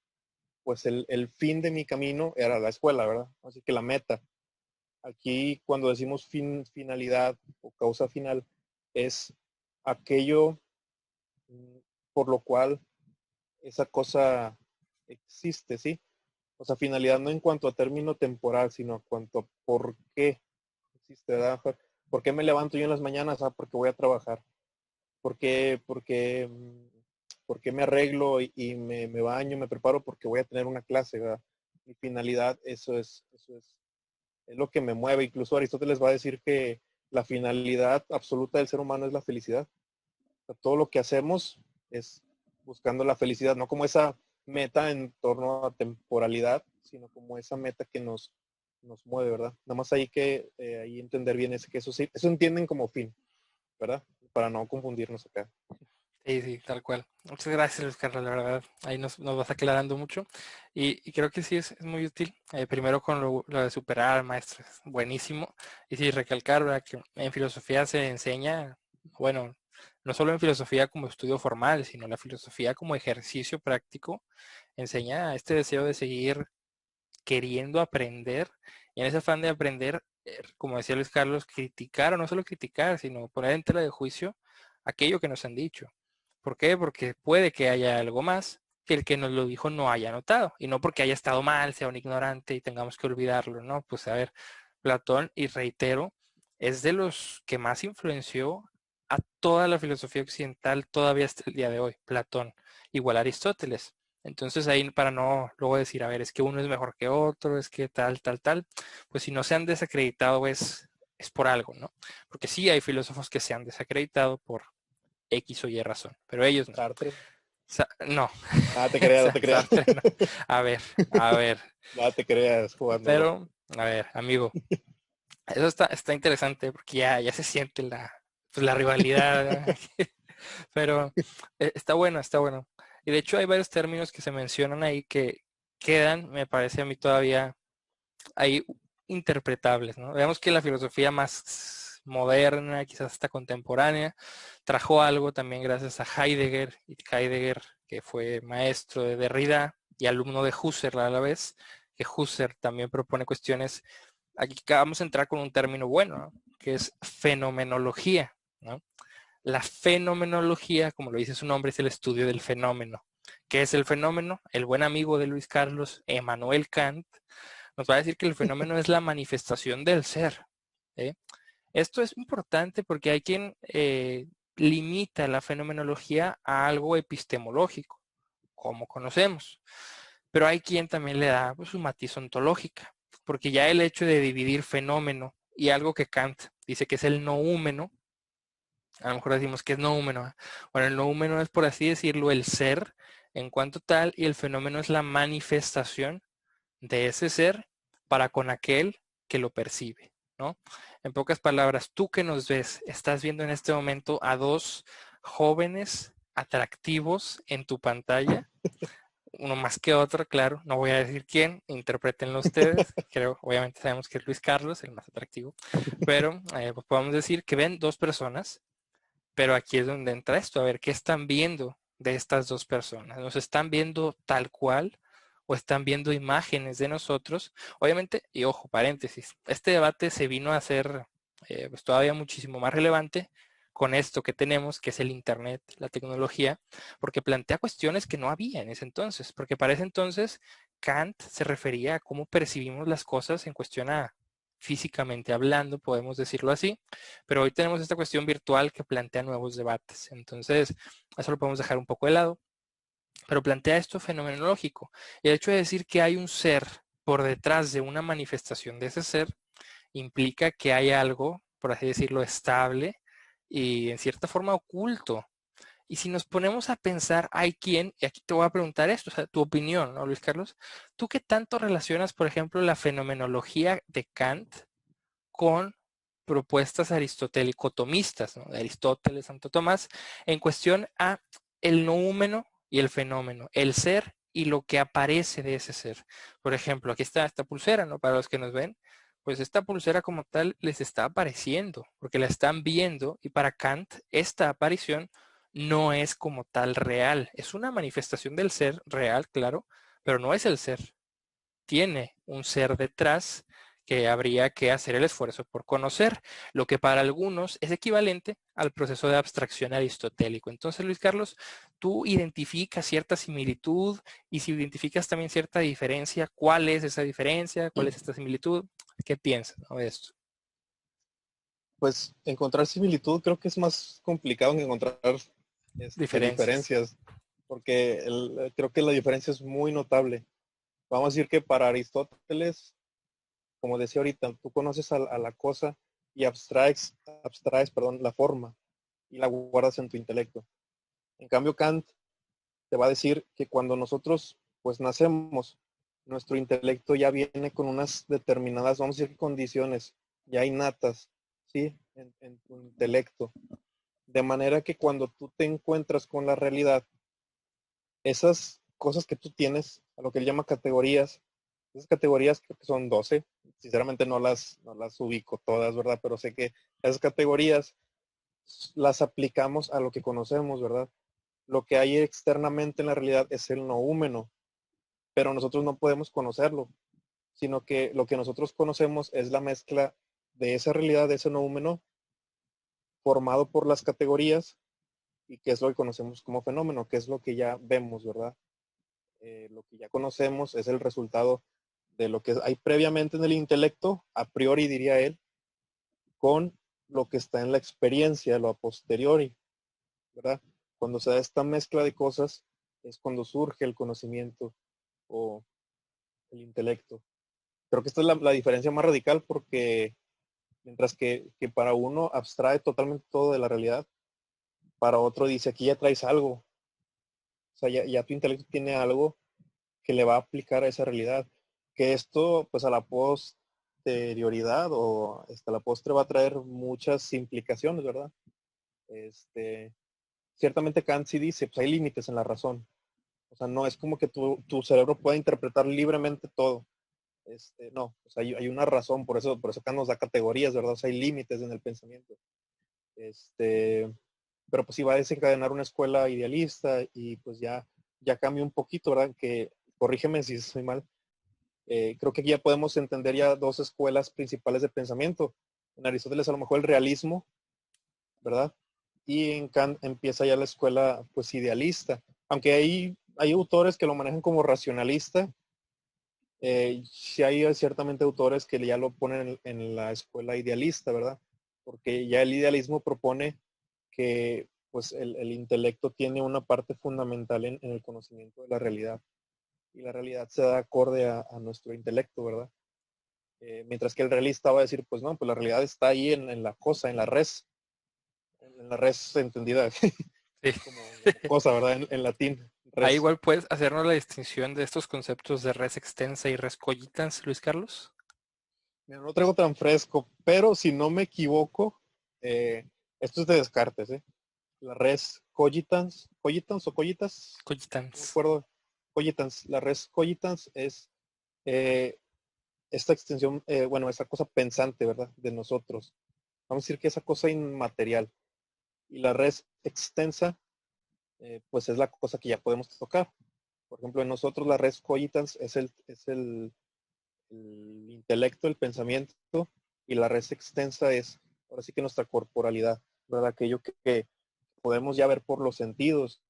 pues el fin de mi camino era la escuela, ¿verdad? Así que la meta. Aquí cuando decimos finalidad o causa final, es aquello por lo cual esa cosa existe, ¿sí? O sea, finalidad no en cuanto a término temporal, sino en cuanto a por qué existe, ¿verdad? ¿Por qué me levanto yo en las mañanas? Ah, porque voy a trabajar. ¿Por qué me arreglo y me baño, me preparo? Porque voy a tener una clase, ¿verdad? Mi finalidad, es lo que me mueve. Incluso Aristóteles va a decir que la finalidad absoluta del ser humano es la felicidad. O sea, todo lo que hacemos es buscando la felicidad, no como esa meta en torno a temporalidad, sino como esa meta que nos mueve, ¿verdad? Nada más hay que ahí entender bien que eso sí, eso entienden como fin, ¿verdad? Para no confundirnos acá. Sí, sí, tal cual. Muchas gracias, Luis Carlos, la verdad. Ahí nos vas aclarando mucho. Y creo que sí es muy útil. Primero con lo de superar al maestro, es buenísimo. Y sí, recalcar, ¿verdad? Que en filosofía se enseña, bueno, no solo en filosofía como estudio formal, sino la filosofía como ejercicio práctico, enseña este deseo de seguir queriendo aprender. Y en ese afán de aprender, como decía Luis Carlos, criticar o no solo criticar, sino poner en tela de juicio aquello que nos han dicho. ¿Por qué? Porque puede que haya algo más que el que nos lo dijo no haya notado. Y no porque haya estado mal, sea un ignorante y tengamos que olvidarlo, ¿no? Pues a ver, Platón, y reitero, es de los que más influenció a toda la filosofía occidental todavía hasta el día de hoy, Platón, igual Aristóteles. Entonces ahí para no luego decir, a ver, es que uno es mejor que otro, es que tal, tal, tal, pues si no se han desacreditado es por algo, ¿no? Porque sí hay filósofos que se han desacreditado por X o Y razón, pero ellos no. Sartre. No, Nada te creas, no te creas. Sartre no. A ver, Nada te creas jugándolo. pero, a ver, amigo, eso está interesante porque ya se siente pues, la rivalidad, pero está bueno, está bueno. Y de hecho hay varios términos que se mencionan ahí que quedan, me parece a mí todavía ahí interpretables, ¿no? Veamos que la filosofía más moderna, quizás hasta contemporánea, trajo algo también gracias a Heidegger, y Heidegger, que fue maestro de Derrida y alumno de Husserl a la vez, que Husserl también propone cuestiones. Aquí vamos a entrar con un término bueno, ¿no? Que es fenomenología, ¿no? La fenomenología, como lo dice su nombre, es el estudio del fenómeno. ¿Qué es el fenómeno? El buen amigo de Luis Carlos, Emmanuel Kant, nos va a decir que el fenómeno es la manifestación del ser. ¿Eh? Esto es importante porque hay quien limita la fenomenología a algo epistemológico, como conocemos. Pero hay quien también le da pues, su matiz ontológica, porque ya el hecho de dividir fenómeno y algo que Kant dice que es el noúmeno, a lo mejor decimos que es noúmeno. Bueno, el noúmeno es, por así decirlo, el ser en cuanto tal, y el fenómeno es la manifestación de ese ser para con aquel que lo percibe, ¿no? En pocas palabras, tú que nos ves, estás viendo en este momento a dos jóvenes atractivos en tu pantalla, uno más que otro, claro, no voy a decir quién, interpretenlo ustedes, creo, obviamente sabemos que es Luis Carlos, el más atractivo, pero pues podemos decir que ven dos personas, pero aquí es donde entra esto, a ver, ¿qué están viendo de estas dos personas? ¿Nos están viendo tal cual o están viendo imágenes de nosotros? Obviamente, y ojo, paréntesis, este debate se vino a hacer pues todavía muchísimo más relevante con esto que tenemos, que es el Internet, la tecnología, porque plantea cuestiones que no había en ese entonces, porque para ese entonces Kant se refería a cómo percibimos las cosas en cuestión a físicamente hablando, podemos decirlo así, pero hoy tenemos esta cuestión virtual que plantea nuevos debates. Entonces, eso lo podemos dejar un poco de lado, pero plantea esto fenomenológico. Y el hecho de decir que hay un ser por detrás de una manifestación de ese ser implica que hay algo, por así decirlo, estable y en cierta forma oculto. Y si nos ponemos a pensar, hay quien, y aquí te voy a preguntar esto, o sea, tu opinión, ¿no, Luis Carlos? ¿Tú qué tanto relacionas, por ejemplo, la fenomenología de Kant con propuestas aristotélico-tomistas, ¿no? De Aristóteles, Santo Tomás, en cuestión a el noúmeno y el fenómeno, el ser y lo que aparece de ese ser? Por ejemplo, aquí está esta pulsera, ¿no? Para los que nos ven, pues esta pulsera como tal les está apareciendo, porque la están viendo y para Kant esta aparición no es como tal real, es una manifestación del ser real, claro, pero no es el ser, tiene un ser detrás que habría que hacer el esfuerzo por conocer, lo que para algunos es equivalente al proceso de abstracción aristotélico. Entonces, Luis Carlos, tú identificas cierta similitud y si identificas también cierta diferencia, ¿cuál es esa diferencia? ¿Cuál es esta similitud? ¿Qué piensas, no, de esto? Pues encontrar similitud creo que es más complicado que encontrar Diferencias. diferencias, porque creo que la diferencia es muy notable. Vamos a decir que para Aristóteles, como decía ahorita, tú conoces a la cosa y abstraes, perdón, la forma y la guardas en tu intelecto. En cambio, Kant te va a decir que cuando nosotros pues nacemos, nuestro intelecto ya viene con unas determinadas, vamos a decir, condiciones ya innatas, ¿sí? En tu intelecto. De manera que cuando tú te encuentras con la realidad, esas cosas que tú tienes, a lo que él llama categorías, esas categorías creo que son 12, sinceramente no las ubico todas, ¿verdad? Pero sé que esas categorías las aplicamos a lo que conocemos, ¿verdad? Lo que hay externamente en la realidad es el noúmeno, pero nosotros no podemos conocerlo, sino que lo que nosotros conocemos es la mezcla de esa realidad, de ese noúmeno, formado por las categorías, y que es lo que conocemos como fenómeno, que es lo que ya vemos, ¿verdad? Lo que ya conocemos es el resultado de lo que hay previamente en el intelecto, a priori diría él, con lo que está en la experiencia, lo a posteriori, ¿verdad? Cuando se da esta mezcla de cosas es cuando surge el conocimiento o el intelecto. Creo que esta es la diferencia más radical porque mientras que para uno abstrae totalmente todo de la realidad, para otro dice, aquí ya traes algo, o sea, ya tu intelecto tiene algo que le va a aplicar a esa realidad. Que esto, pues a la posterioridad o hasta la postre va a traer muchas implicaciones, ¿verdad? Ciertamente Kant sí dice, pues hay límites en la razón. O sea, no es como que tu cerebro pueda interpretar libremente todo. No, o sea, hay una razón, por eso Kant nos da categorías, ¿verdad? O sea, hay límites en el pensamiento. Pero pues sí va a desencadenar una escuela idealista y pues ya cambia un poquito, ¿verdad? Que, corrígeme si estoy mal, creo que aquí ya podemos entender ya dos escuelas principales de pensamiento. En Aristóteles a lo mejor el realismo, ¿verdad? Y en Kant empieza ya la escuela pues idealista. Aunque hay autores que lo manejan como racionalista, sí hay ciertamente autores que ya lo ponen en la escuela idealista, ¿verdad? Porque ya el idealismo propone que pues el intelecto tiene una parte fundamental en el conocimiento de la realidad. Y la realidad se da acorde a nuestro intelecto, ¿verdad? Mientras que el realista va a decir, pues no, pues la realidad está ahí en la cosa, en la res entendida Sí. como cosa, ¿verdad? En latín, Ahí res. igual puedes hacernos la distinción de estos conceptos de res extensa y res cogitans, Luis Carlos. Mira, no lo traigo tan fresco, pero si no me equivoco, esto es de Descartes, ¿eh? La res cogitans o cogitas, no me Cogitans. acuerdo, cogitans, la res cogitans es eh, esta extensión, bueno, esa cosa pensante, ¿verdad? De nosotros. Vamos a decir que esa cosa inmaterial. Y la res extensa, pues es la cosa que ya podemos tocar. Por ejemplo, en nosotros la res cogitans el intelecto, el pensamiento, y la res extensa es, ahora sí que nuestra corporalidad, ¿verdad? Aquello que podemos ya ver por los sentidos.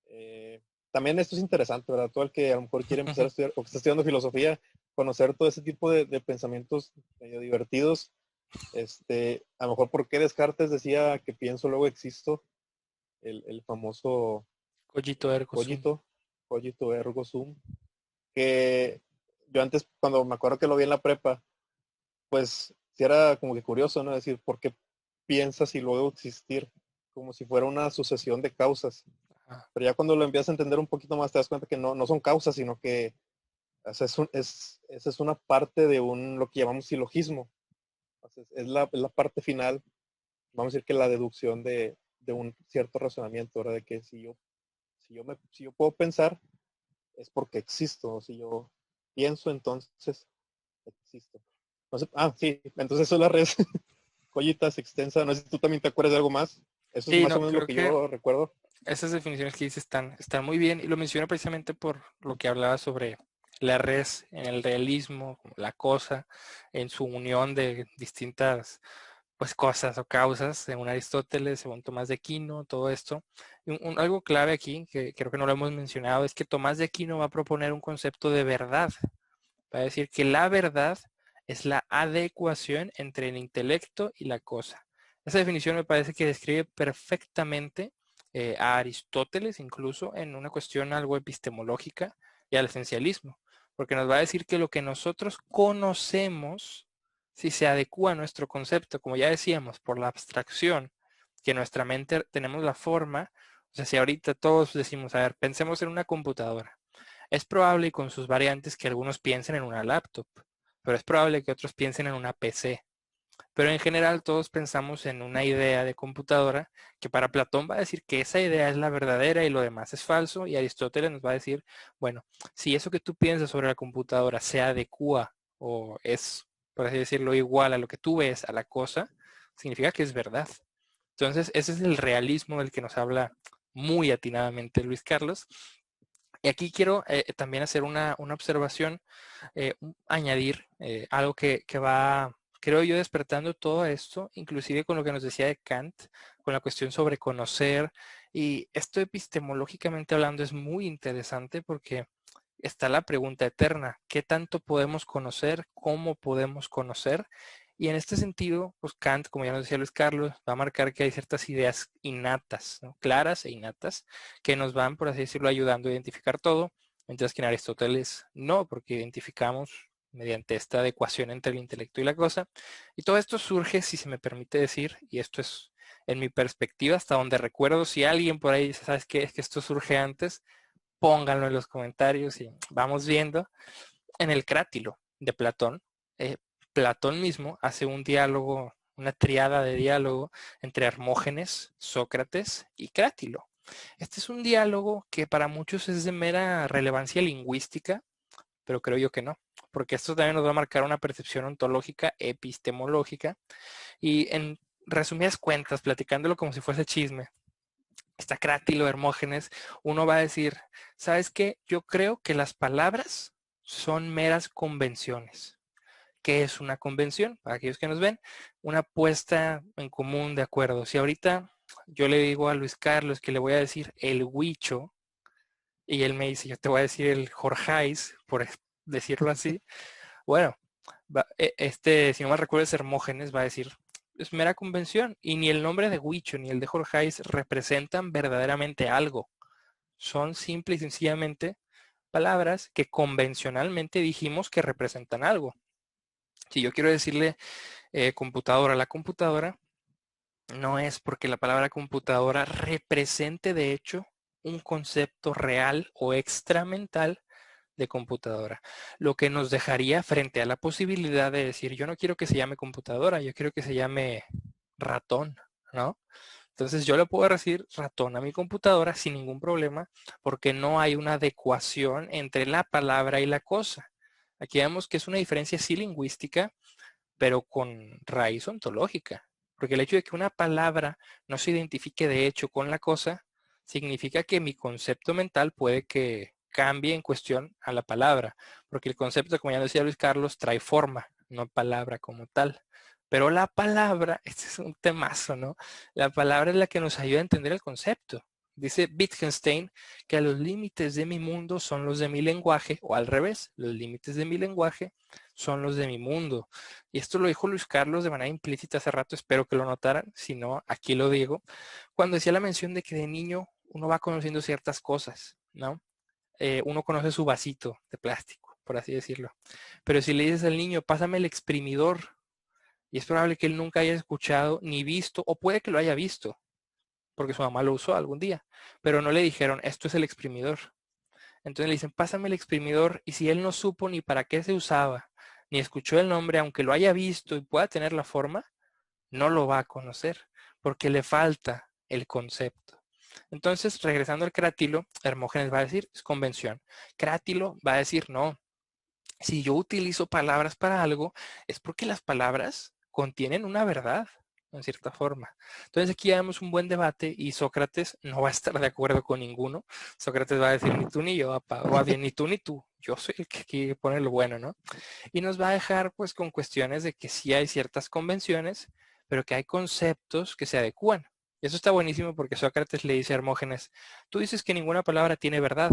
Eh, También esto es interesante, ¿verdad? Todo el que a lo mejor quiere empezar a estudiar o que está estudiando filosofía, conocer todo ese tipo de pensamientos medio divertidos. A lo mejor por qué Descartes decía que pienso, luego existo, el famoso Cogito ergo sum. cogito, cogito ergo sum, que yo antes, cuando me acuerdo que lo vi en la prepa, pues sí era como que curioso, ¿no? Decir, ¿por qué piensas y luego existir? Como si fuera una sucesión de causas. Ajá. Pero ya cuando lo empiezas a entender un poquito más, te das cuenta que no son causas, sino que o sea, esa es una parte de lo que llamamos silogismo. O sea, es la parte final, vamos a decir que la deducción de un cierto razonamiento, ¿verdad? De que si yo puedo pensar, es porque existo. O si yo pienso, entonces existo. No sé, sí, entonces eso es la red collitas extensa. No sé si tú también te acuerdas de algo más. Eso es Sí, más o no, menos lo creo que que yo recuerdo. esas definiciones que dices están muy bien y lo menciono precisamente por lo que hablaba sobre la res en el realismo, la cosa, en su unión de distintas pues cosas o causas, según Aristóteles, según Tomás de Aquino, todo esto. Y algo clave aquí, que creo que no lo hemos mencionado, es que Tomás de Aquino va a proponer un concepto de verdad. Va a decir que la verdad es la adecuación entre el intelecto y la cosa. Esa definición me parece que describe perfectamente a Aristóteles, incluso en una cuestión algo epistemológica y al esencialismo, porque nos va a decir que lo que nosotros conocemos, si se adecua a nuestro concepto, como ya decíamos, por la abstracción, que en nuestra mente tenemos la forma, o sea, si ahorita todos decimos, a ver, pensemos en una computadora. Es probable con sus variantes que algunos piensen en una laptop, pero es probable que otros piensen en una PC. Pero en general todos pensamos en una idea de computadora que para Platón va a decir que esa idea es la verdadera y lo demás es falso, y Aristóteles nos va a decir, bueno, si eso que tú piensas sobre la computadora se adecua o es, por así decirlo, igual a lo que tú ves a la cosa, significa que es verdad. Entonces, ese es el realismo del que nos habla muy atinadamente Luis Carlos. Y aquí quiero también hacer una observación, añadir algo que va, creo yo, despertando todo esto, inclusive con lo que nos decía de Kant, con la cuestión sobre conocer. Y esto epistemológicamente hablando es muy interesante porque está la pregunta eterna, ¿qué tanto podemos conocer? ¿Cómo podemos conocer? Y en este sentido, pues Kant, como ya nos decía Luis Carlos, va a marcar que hay ciertas ideas innatas, ¿no? Claras e innatas, que nos van, por así decirlo, ayudando a identificar todo, mientras que en Aristóteles no, porque identificamos mediante esta adecuación entre el intelecto y la cosa. Y todo esto surge, si se me permite decir, y esto es en mi perspectiva, hasta donde recuerdo, si alguien por ahí dice, ¿sabes qué? Es que esto surge antes, pónganlo en los comentarios y vamos viendo. En el Crátilo de Platón, Platón mismo hace un diálogo, una triada de diálogo entre Hermógenes, Sócrates y Crátilo. Este es un diálogo que para muchos es de mera relevancia lingüística, pero creo yo que no, porque esto también nos va a marcar una percepción ontológica, epistemológica, y en resumidas cuentas, platicándolo como si fuese chisme, está Crátilo, Hermógenes, uno va a decir, ¿sabes qué? Yo creo que las palabras son meras convenciones. ¿Qué es una convención? Para aquellos que nos ven, una puesta en común de acuerdo. Si ahorita yo le digo a Luis Carlos que le voy a decir el huicho y él me dice, yo te voy a decir el jorjais, por decirlo así, bueno, si no me recuerdo es Hermógenes, va a decir, es mera convención y ni el nombre de huicho ni el de jorjais representan verdaderamente algo. Son simple y sencillamente palabras que convencionalmente dijimos que representan algo. Si yo quiero decirle computadora a la computadora, no es porque la palabra computadora represente de hecho un concepto real o extramental de computadora, lo que nos dejaría frente a la posibilidad de decir, yo no quiero que se llame computadora, yo quiero que se llame ratón, ¿no? Entonces yo le puedo decir ratón a mi computadora sin ningún problema porque no hay una adecuación entre la palabra y la cosa. Aquí vemos que es una diferencia sí lingüística, pero con raíz ontológica. Porque el hecho de que una palabra no se identifique de hecho con la cosa, significa que mi concepto mental puede que cambie en cuestión a la palabra. Porque el concepto, como ya decía Luis Carlos, trae forma, no palabra como tal. Pero la palabra, este es un temazo, ¿no? La palabra es la que nos ayuda a entender el concepto. Dice Wittgenstein que los límites de mi mundo son los de mi lenguaje, o al revés, los límites de mi lenguaje son los de mi mundo. Y esto lo dijo Luis Carlos de manera implícita hace rato, espero que lo notaran, si no, aquí lo digo, cuando decía la mención de que de niño uno va conociendo ciertas cosas, ¿no? Uno conoce su vasito de plástico, por así decirlo. Pero si le dices al niño, pásame el exprimidor, y es probable que él nunca haya escuchado ni visto, o puede que lo haya visto, porque su mamá lo usó algún día, pero no le dijeron, esto es el exprimidor. Entonces le dicen, pásame el exprimidor, y si él no supo ni para qué se usaba, ni escuchó el nombre, aunque lo haya visto y pueda tener la forma, no lo va a conocer, porque le falta el concepto. Entonces, regresando al Crátilo, Hermógenes va a decir, es convención. Crátilo va a decir, no, si yo utilizo palabras para algo, es porque las palabras contienen una verdad, en cierta forma. Entonces aquí ya vemos un buen debate y Sócrates no va a estar de acuerdo con ninguno. Sócrates va a decir, ni tú ni yo, o va bien, ni tú ni tú. Yo soy el que aquí pone lo bueno, ¿no? Y nos va a dejar pues con cuestiones de que sí hay ciertas convenciones, pero que hay conceptos que se adecúan. Y eso está buenísimo porque Sócrates le dice a Hermógenes, tú dices que ninguna palabra tiene verdad.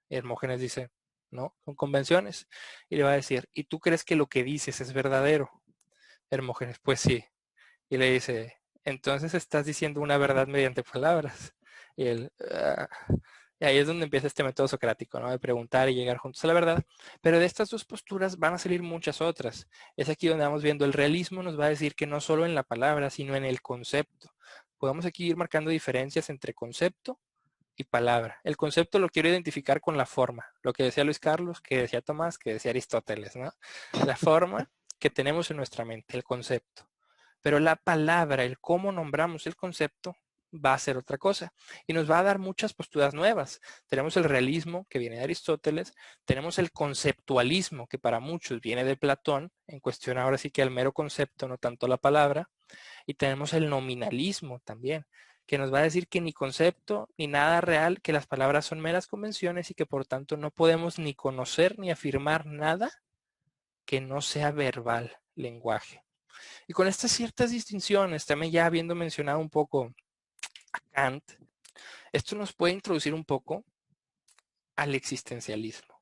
Y Hermógenes dice, no, son convenciones. Y le va a decir, ¿y tú crees que lo que dices es verdadero? Hermógenes, pues sí. Y le dice, entonces estás diciendo una verdad mediante palabras. Y él, "Ah". Y ahí es donde empieza este método socrático, ¿no? De preguntar y llegar juntos a la verdad. Pero de estas dos posturas van a salir muchas otras. Es aquí donde vamos viendo el realismo nos va a decir que no solo en la palabra, sino en el concepto. Podemos aquí ir marcando diferencias entre concepto y palabra. El concepto lo quiero identificar con la forma. Lo que decía Luis Carlos, que decía Tomás, que decía Aristóteles, ¿no? La forma que tenemos en nuestra mente, el concepto. Pero la palabra, el cómo nombramos el concepto, va a ser otra cosa y nos va a dar muchas posturas nuevas. Tenemos el realismo que viene de Aristóteles, tenemos el conceptualismo que para muchos viene de Platón, en cuestión ahora sí que al mero concepto, no tanto la palabra, y tenemos el nominalismo también, que nos va a decir que ni concepto ni nada real, que las palabras son meras convenciones y que por tanto no podemos ni conocer ni afirmar nada que no sea verbal, lenguaje. Y con estas ciertas distinciones, también ya habiendo mencionado un poco a Kant, esto nos puede introducir un poco al existencialismo.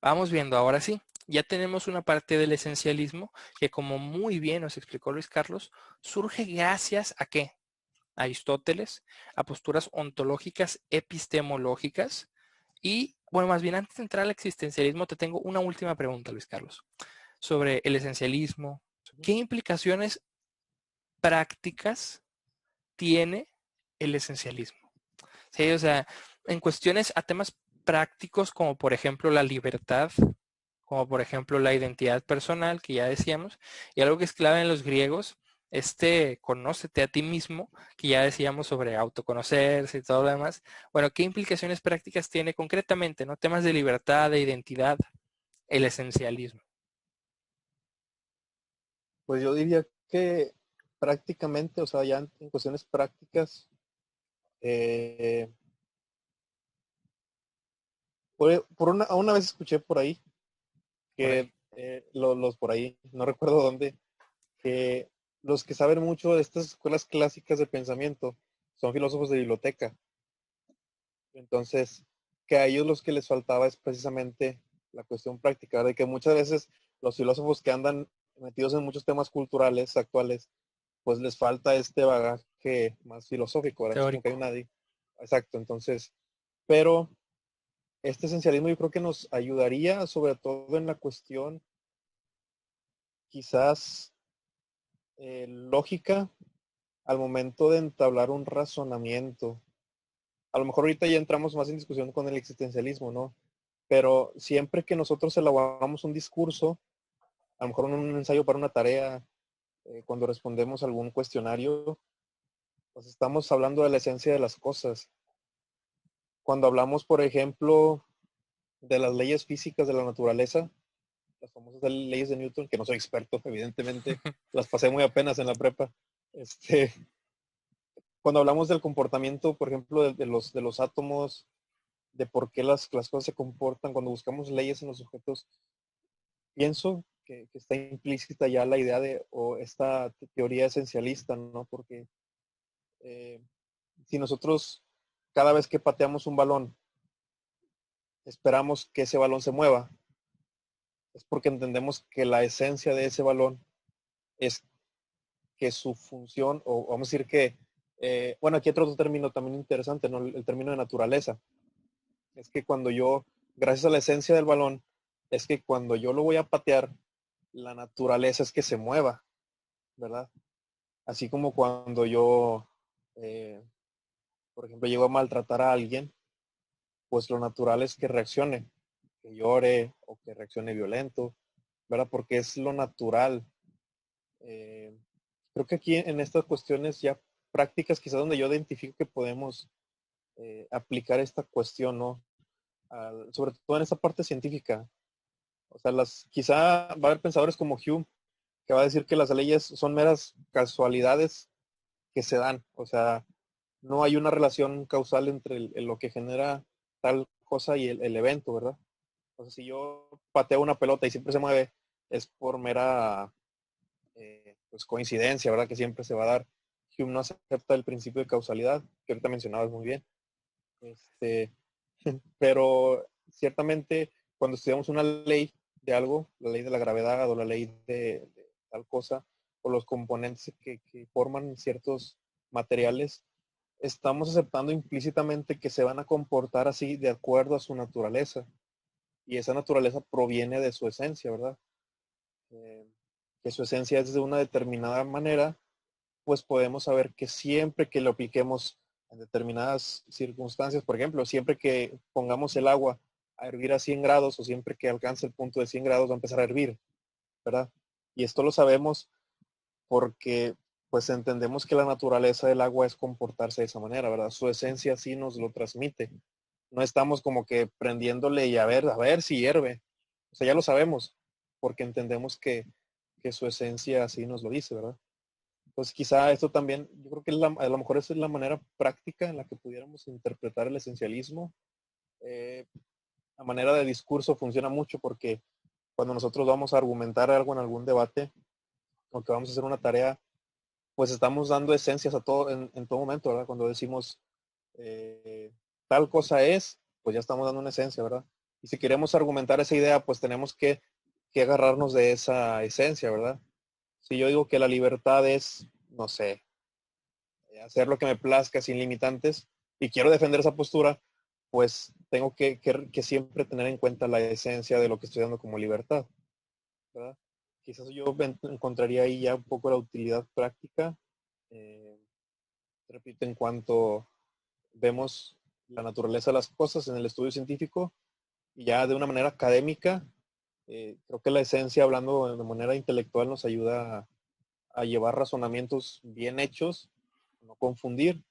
Vamos viendo ahora sí, ya tenemos una parte del esencialismo que, como muy bien nos explicó Luis Carlos, surge gracias a ¿qué? A Aristóteles, a posturas ontológicas epistemológicas y, bueno, más bien antes de entrar al existencialismo, te tengo una última pregunta, Luis Carlos, sobre el esencialismo. ¿Qué implicaciones prácticas tiene el esencialismo? Sí, o sea, en cuestiones a temas prácticos como por ejemplo la libertad, como por ejemplo la identidad personal, que ya decíamos, y algo que es clave en los griegos, conócete a ti mismo, que ya decíamos sobre autoconocerse y todo lo demás. Bueno, ¿qué implicaciones prácticas tiene concretamente, no? Temas de libertad, de identidad, el esencialismo. Pues yo diría que prácticamente, o sea, ya en cuestiones prácticas, eh, una vez escuché por ahí Por ahí. que los por ahí, no recuerdo dónde, que los que saben mucho de estas escuelas clásicas de pensamiento son filósofos de biblioteca. Entonces, que a ellos los que les faltaba es precisamente la cuestión práctica, de que muchas veces los filósofos que andan metidos en muchos temas culturales actuales, pues les falta este bagaje más filosófico, ¿verdad? Es como que hay Teórico. nadie. Exacto, entonces, pero este esencialismo yo creo que nos ayudaría sobre todo en la cuestión quizás lógica al momento de entablar un razonamiento. A lo mejor ahorita ya entramos más en discusión con el existencialismo, ¿no? Pero siempre que nosotros elaboramos un discurso, a lo mejor en un ensayo para una tarea, cuando respondemos a algún cuestionario, pues estamos hablando de la esencia de las cosas. Cuando hablamos, por ejemplo, de las leyes físicas de la naturaleza, las famosas leyes de Newton, que no soy experto, evidentemente, las pasé muy apenas en la prepa. Este, cuando hablamos del comportamiento, por ejemplo, de los átomos, de por qué las cosas se comportan, cuando buscamos leyes en los objetos, pienso que está implícita ya la idea de, o esta teoría esencialista, ¿no? Porque eh, si nosotros cada vez que pateamos un balón esperamos que ese balón se mueva, es porque entendemos que la esencia de ese balón es que su función, o vamos a decir que, bueno, aquí otro término también interesante, ¿no? El término de naturaleza. Es que cuando yo, gracias a la esencia del balón, es que cuando yo lo voy a patear, la naturaleza es que se mueva, ¿verdad? Así como cuando yo, eh, por ejemplo, llego a maltratar a alguien, pues lo natural es que reaccione, que llore o que reaccione violento, ¿verdad? Porque es lo natural. Eh, Creo que aquí en estas cuestiones ya prácticas, quizás donde yo identifico que podemos aplicar esta cuestión, ¿no? Sobre todo en esta parte científica. O sea, quizá va a haber pensadores como Hume que va a decir que las leyes son meras casualidades que se dan. O sea, no hay una relación causal entre lo que genera tal cosa y el evento, ¿verdad? O sea, si yo pateo una pelota y siempre se mueve, es por mera pues coincidencia, ¿verdad? Que siempre se va a dar. Hume no acepta el principio de causalidad, que ahorita mencionabas muy bien. Este, pero ciertamente cuando estudiamos una ley de algo, la ley de la gravedad o la ley de tal cosa, o los componentes que forman ciertos materiales, estamos aceptando implícitamente que se van a comportar así de acuerdo a su naturaleza. Y esa naturaleza proviene de su esencia, ¿verdad? Eh, que su esencia es de una determinada manera, pues podemos saber que siempre que lo apliquemos en determinadas circunstancias, por ejemplo, siempre que pongamos el agua a hervir a 100 grados o siempre que alcance el punto de 100 grados va a empezar a hervir, ¿verdad? Y esto lo sabemos porque pues entendemos que la naturaleza del agua es comportarse de esa manera, ¿verdad? Su esencia sí nos lo transmite. No estamos como que prendiéndole y a ver si hierve. O sea, ya lo sabemos, porque entendemos que su esencia así nos lo dice, ¿verdad? Pues quizá esto también, yo creo que a lo mejor esa es la manera práctica en la que pudiéramos interpretar el esencialismo. Eh, a manera de discurso funciona mucho porque cuando nosotros vamos a argumentar algo en algún debate o que vamos a hacer una tarea, pues estamos dando esencias a todo en todo momento, ¿verdad? Cuando decimos eh, tal cosa es, pues ya estamos dando una esencia, ¿verdad? Y si queremos argumentar esa idea, pues tenemos que que agarrarnos de esa esencia, ¿verdad? Si yo digo que la libertad es, no sé, hacer lo que me plazca sin limitantes y quiero defender esa postura, pues tengo que siempre tener en cuenta la esencia de lo que estoy dando como libertad, ¿verdad? Quizás yo encontraría ahí ya un poco la utilidad práctica. eh, Repito, en cuanto vemos la naturaleza de las cosas en el estudio científico y ya de una manera académica, creo que la esencia, hablando de manera intelectual, nos ayuda a llevar razonamientos bien hechos, no confundir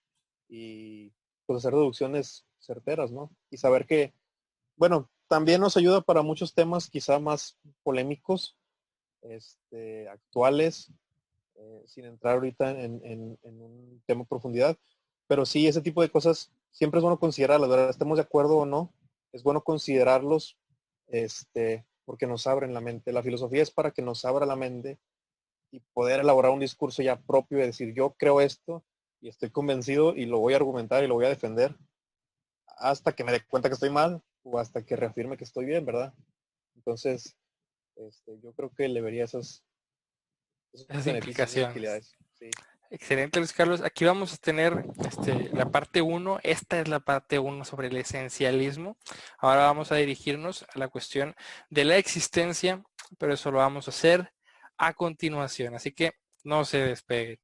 y pues hacer deducciones certeras, ¿no? Y saber que, bueno, también nos ayuda para muchos temas quizá más polémicos, actuales, sin entrar ahorita en un tema de profundidad, pero sí, ese tipo de cosas siempre es bueno considerarlas, ¿verdad? Estemos de acuerdo o no, es bueno considerarlos, porque nos abren la mente. La filosofía es para que nos abra la mente y poder elaborar un discurso ya propio y decir, yo creo esto y estoy convencido y lo voy a argumentar y lo voy a defender hasta que me dé cuenta que estoy mal o hasta que reafirme que estoy bien, ¿verdad? Entonces, yo creo que le vería esos Esas beneficios, esas implicaciones. utilidades. Sí. Excelente, Luis Carlos. Aquí vamos a tener la parte uno. Esta es la parte uno sobre el esencialismo. Ahora vamos a dirigirnos a la cuestión de la existencia, pero eso lo vamos a hacer a continuación. Así que no se despegue.